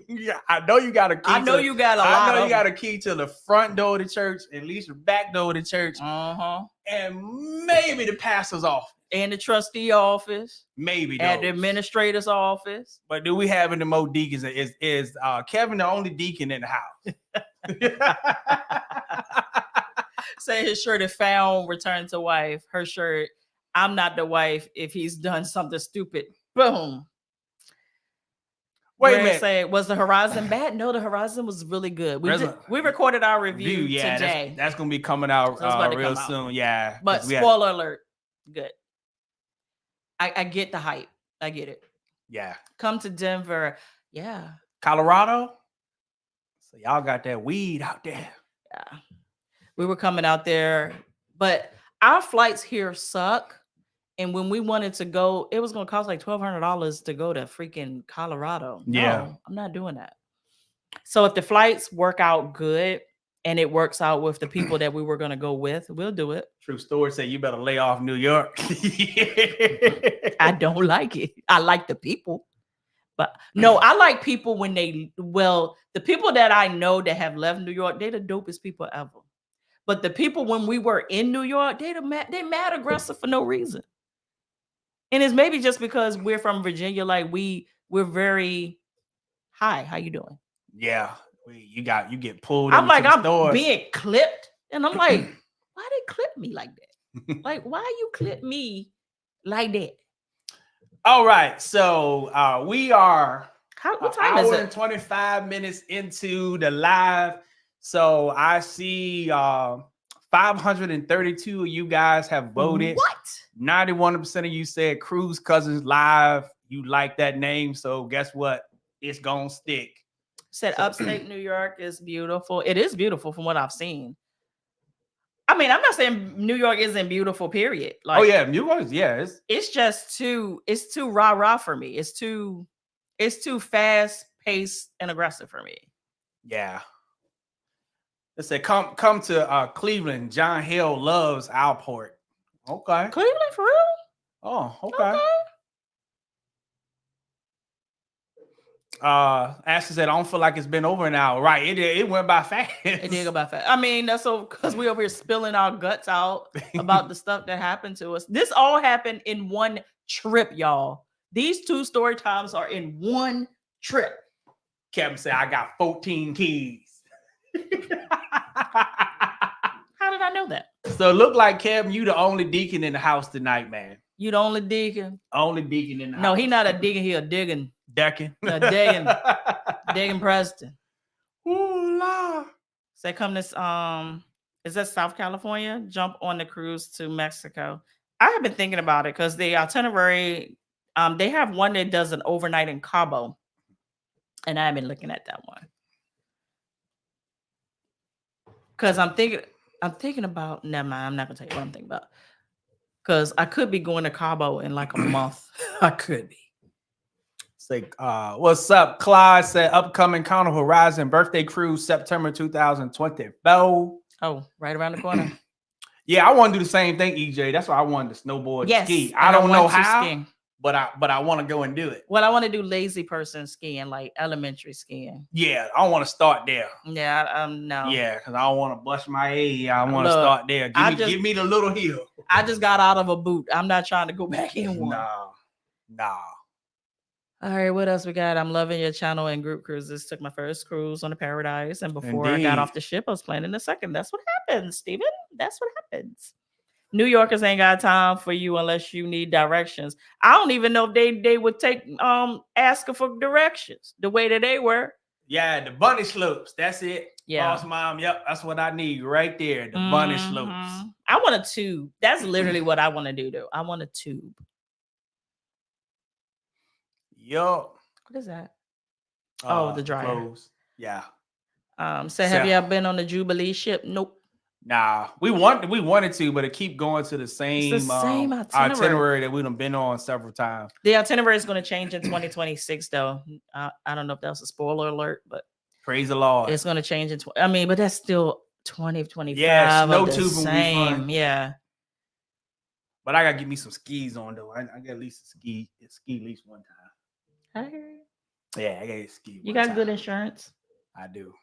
Yeah, I know you got a key. I know you got a lot. I know you got a key to the front door of the church, at least the back door of the church, and maybe the pastor's office, and the trustee office, maybe at the administrator's office. But do we have any more deacons? Is Kevin the only deacon in the house? Say his shirt is found, returned to wife. Her shirt, I'm not the wife if he's done something stupid. Boom. Wait a minute. Say, was the horizon bad? No, the horizon was really good. We recorded our review today. That's going to be coming out real soon. Yeah. But spoiler alert. Good. I get the hype. I get it. Yeah. Come to Denver. Yeah. Colorado. So y'all got that weed out there. Yeah. We were coming out there, but our flights here suck. And when we wanted to go, it was going to cost like $1,200 to go to freaking Colorado. No, yeah. I'm not doing that. So if the flights work out good and it works out with the people that we were going to go with, we'll do it. True story say you better lay off New York. I don't like it. I like the people. But no, I like people when the people that I know that have left New York, they're the dopest people ever. But the people when we were in New York, they mad aggressive for no reason. And it's maybe just because we're from Virginia, like we're very hi, how you doing? Yeah, you get pulled. I'm like, I'm being clipped, and I'm like, why they clip me like that? Like, why you clip me like that. All right, so we are what time is it? and 25 minutes into the live. So I see 532 of you guys have voted. What? 91% of you said Cruise Cousins live. You like that name, so guess what? It's gonna stick. Said upstate New York is beautiful. It is beautiful from what I've seen. I mean, I'm not saying New York isn't beautiful, period. Like, oh yeah, New York, yeah. It's too rah-rah for me. It's too fast paced and aggressive for me. Yeah. Let's say come to Cleveland. John Hill loves Alport. Okay. Cleveland for real? Oh, okay. Ashley said, I don't feel like it's been over an hour. Right. It went by fast. It did go by fast. I mean, that's so because we over here spilling our guts out about the stuff that happened to us. This all happened in one trip, y'all. These 2 story times are in one trip. Kevin said, I got 14 keys. How did I know that? So it looked like, Kevin, you the only deacon in the house tonight, man. You the only deacon? Only deacon in the house. No, he not a deacon. He a digging. Decking. Digging Preston. Ooh, la. Say come this is that South California? Jump on the cruise to Mexico. I have been thinking about it because the itinerary, they have one that does an overnight in Cabo. And I've been looking at that one. Because I'm thinking about, never mind, I'm not gonna tell you what I'm thinking about. Because I could be going to Cabo in like a month. I could be. Say, what's up? Clyde said upcoming Carnival Horizon birthday cruise September 2024. Oh, right around the corner. Yeah, I want to do the same thing, EJ. That's why I wanted to snowboard and ski. I don't know how, but I want to go and do it. Well, I want to do lazy person skiing, like elementary skiing. Yeah, I want to start there. Yeah, no. Yeah, because I don't want to bust my A. I want to start there. Give me the little hill. I just got out of a boot. I'm not trying to go back in one. No. All right, what else we got? I'm loving your channel and group cruises. Took my first cruise on the Paradise, and before I got off the ship, I was planning the second. That's what happens, Steven. That's what happens. New Yorkers ain't got time for you unless you need directions. I don't even know if they would take asking for directions the way that they were. Yeah, the bunny slopes. That's it. Yeah, Boss mom. Yep, that's what I need right there. The bunny slopes. I want a tube. That's literally what I want to do, though. I want a tube. Yo. What is that? The dryer. Clothes. Yeah. So have you ever been on the Jubilee ship? Nope. Nah, we wanted to, but it keep going to the same itinerary that we've been on several times. The itinerary is going to change in 2026, though. I don't know if that was a spoiler alert, but praise the Lord, it's going to change in. But that's still 2025. Yeah, no tube same. Yeah. But I gotta get me some skis on though. I got at least ski at least one time. I hear you. Yeah, I got to ski. You got good insurance? I do.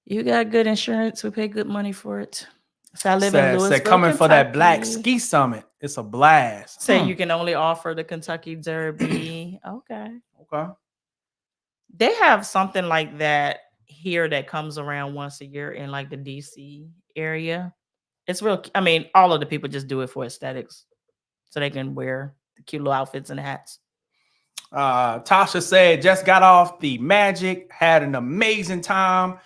You got good insurance. We pay good money for it. So I live in Louisville, coming Kentucky. For that Black Ski Summit. It's a blast. Say you can only offer the Kentucky Derby. Okay. They have something like that here that comes around once a year in like the DC area. It's real. I mean, all of the people just do it for aesthetics, so they can wear the cute little outfits and hats. Tasha said, just got off the Magic, had an amazing time.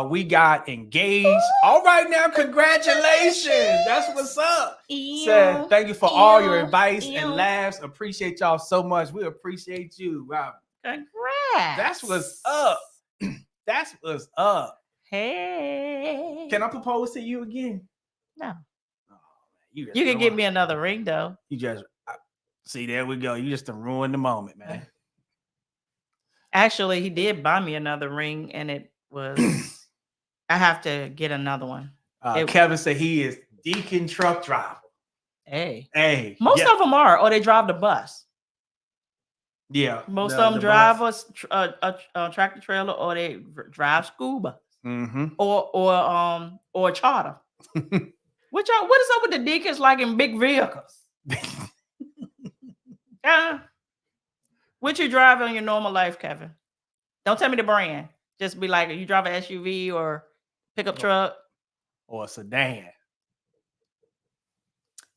We got engaged. All right now, congratulations. That's what's up. Said, thank you for all your advice and laughs. Appreciate y'all so much. We appreciate you. Wow. Congrats. That's what's up. That's what's up. Hey. Can I propose to you again? No. Oh, you can give me another ring, though. You just... See, there we go. You just ruined the moment, man. Actually, he did buy me another ring, and it was... I have to get another one. Kevin said he is Deacon truck driver. Hey. Most of them are, or they drive the bus. Yeah. Most of them drive a tractor trailer, or they drive school bus. Mm-hmm. Or charter. What is up with the deacons like in big vehicles? What you drive on your normal life, Kevin? Don't tell me the brand. Just be like, you drive an SUV or pickup truck or a sedan.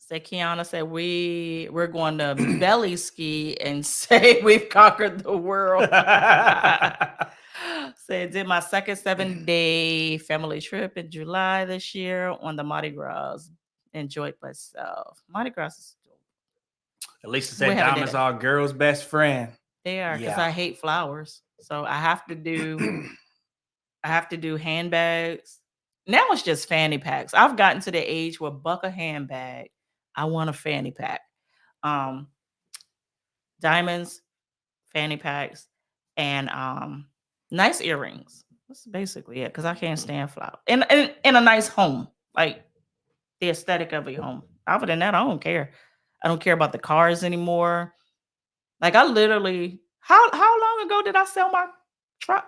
Say Kiana said we're going to belly ski and say we've conquered the world. Said did my second 7-day family trip in July this year on the Mardi Gras. Enjoyed myself. Mardi Gras is Alicia said diamonds are a girl's best friend. They are, because I hate flowers. So I have to do handbags. Now it's just fanny packs. I've gotten to the age where buck a handbag. I want a fanny pack. Diamonds, fanny packs, and nice earrings. That's basically it, because I can't stand flowers. In a nice home, like the aesthetic of your home. Other than that, I don't care. I don't care about the cars anymore. Like I literally, how long ago did I sell my truck?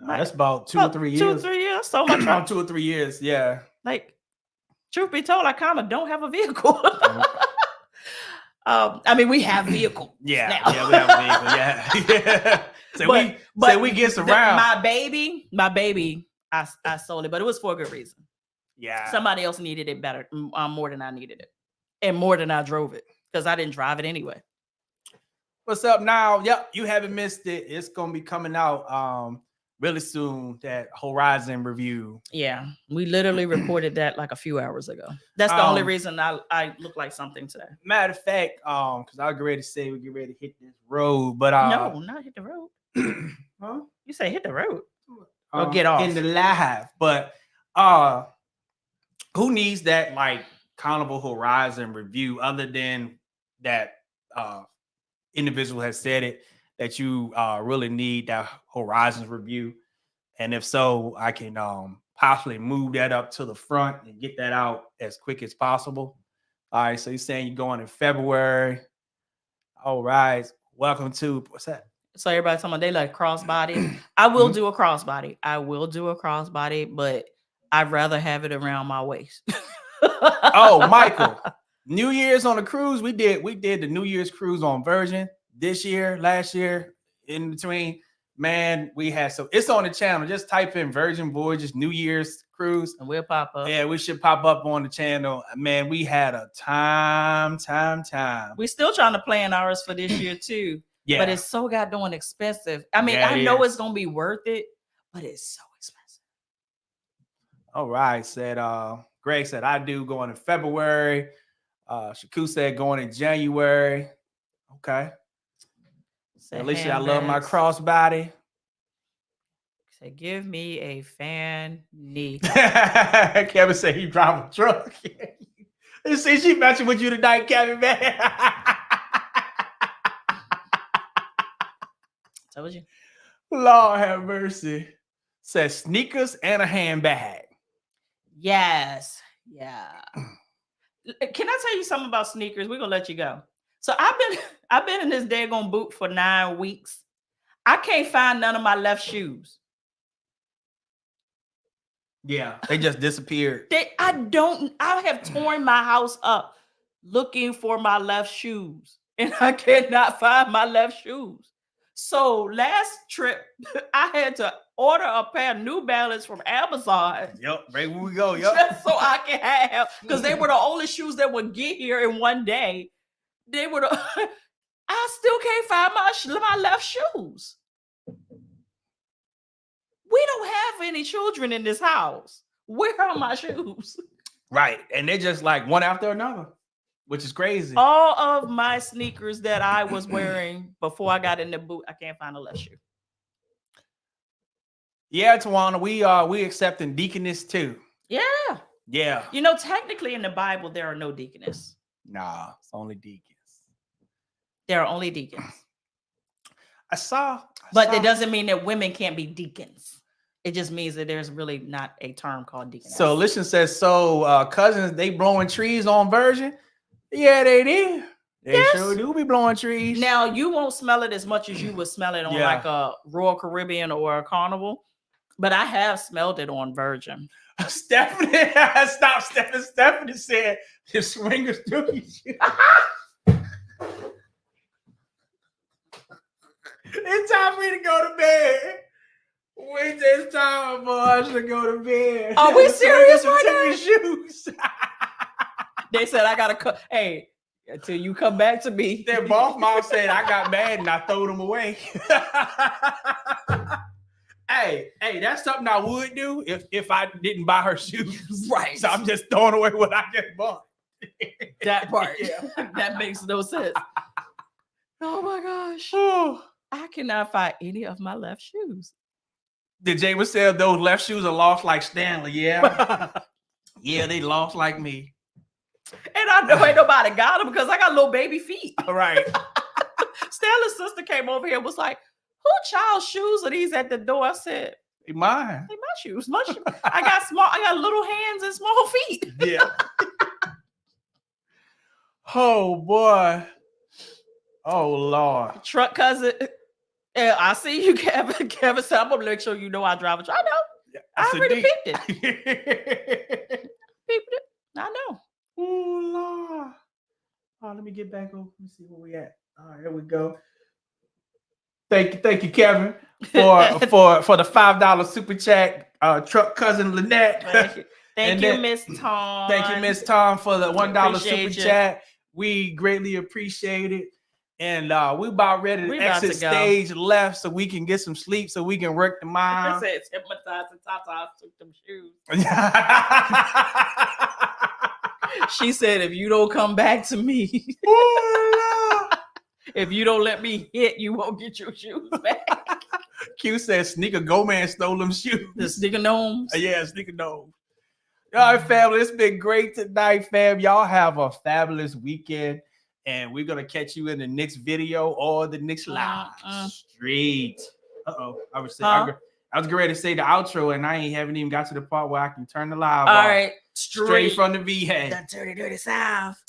That's about 2 or 3 years. 2 or 3 years. So much. About 2 or 3 years, yeah. Like, truth be told, I kind of don't have a vehicle. I mean, we have vehicles. Yeah, now. Yeah, we have a vehicle. Yeah. So we get around. My baby, I sold it, but it was for a good reason. Yeah. Somebody else needed it better, more than I needed it, and more than I drove it, because I didn't drive it anyway. What's up now? Yep, you haven't missed it. It's gonna be coming out really soon. That Horizon review. Yeah, we literally recorded that like a few hours ago. That's the only reason I look like something today. Matter of fact, because I was ready to say we get ready to hit this road, but no, not hit the road. Huh? You say hit the road or get off in the live, but who needs that like Carnival Horizon review other than that individual has said it, that you really need that Horizons review? And if so, I can possibly move that up to the front and get that out as quick as possible. All right, so you're saying you're going in February. All right, welcome to, what's that? So everybody talking about they like crossbody. I will do a crossbody. But I'd rather have it around my waist. Oh, Michael. New Year's on a cruise. We did the New Year's cruise on Virgin this year, last year, in between. Man, we had it's on the channel. Just type in Virgin Voyages New Year's cruise and we'll pop up. Yeah, we should pop up on the channel. Man, we had a time. We still trying to plan ours for this year too. Yeah, but it's so goddamn expensive. I mean, I know it's gonna be worth it, but it's so expensive. All right, Greg said I do going in February. Shaku said going in January. Okay. At least I love my crossbody. Say, give me a fan knee. Kevin said he drive a truck. You see, she matching with you tonight, Kevin, man. Told you. Lord have mercy. Says sneakers and a handbag. Yes. Yeah. Can I tell you something about sneakers? We're gonna let you go. So I've been in this daggone boot for 9 weeks. I can't find none of my left shoes. Yeah, they just disappeared. I have torn my house up looking for my left shoes, and I cannot find my left shoes. So last trip, I had to order a pair of New Balance from Amazon. Yep, right where we go. Yep. Just so I can have, because they were the only shoes that would get here in one day. They were I still can't find my left shoes. We don't have any children in this house. Where are my shoes? Right. And they're just like one after another, which is crazy. All of my sneakers that I was wearing before I got in the boot, I can't find a left shoe. Yeah, Tawana, we accepting deaconess too. Yeah. Yeah. You know, technically in the Bible, there are no deaconess. Nah, it's only deacons. There are only deacons. But that doesn't mean that women can't be deacons. It just means that there's really not a term called deaconess. So Listen says, Cuzzins, they blowing trees on Virgin? Yeah, they did. They sure do be blowing trees. Now, you won't smell it as much as you would smell it on like a Royal Caribbean or a Carnival, but I have smelled it on Virgin. Stephanie, stop. Stephanie said, the swingers do you. It's time for me to go to bed. Wait, it's time for us to go to bed. Are we serious right now? Shoes. They said I gotta come. Hey, until you come back to me. Their boss mom said I got mad and I threw them away. Hey, that's something I would do if I didn't buy her shoes. Right. So I'm just throwing away what I just bought. That part, yeah. That makes no sense. Oh my gosh. I cannot find any of my left shoes. Did James say those left shoes are lost like Stanley? Yeah. Yeah, they lost like me. And I know ain't nobody got them because I got little baby feet. All right. Stanley's sister came over here and was like, who child's shoes are these at the door? I said, They mine. They my shoes. I got little hands and small feet. Yeah. Oh boy. Oh Lord. Truck cousin. Yeah, I see you, Kevin. Kevin said, I'm gonna make sure you know I drive a truck. I know. Yeah, I already peeped it. Peeped it. I know. Oh Lord. Oh, let me get back over. Let me see where we at. All right, here we go. Thank you, Kevin, for the $5 super chat. Truck cousin Lynette. Thank you, Miss Tom. Thank you, Miss Tom, for the $1 Appreciate super chat. We greatly appreciate it. And we about ready to exit stage left so we can get some sleep so we can work the mind. I said hypnotized and Tata took them shoes. She said, if you don't come back to me, if you don't let me hit, you won't get your shoes back. Q said Sneaker Go Man stole them shoes. The sneaker gnomes. Yeah, sneaker gnomes. All right, family, it's been great tonight, fam. Y'all have a fabulous weekend. And we're gonna catch you in the next video or the next live street. Uh-oh. I was getting ready to say the outro, and I haven't even got to the part where I can turn the live off. All right, straight from the VA. That dirty South.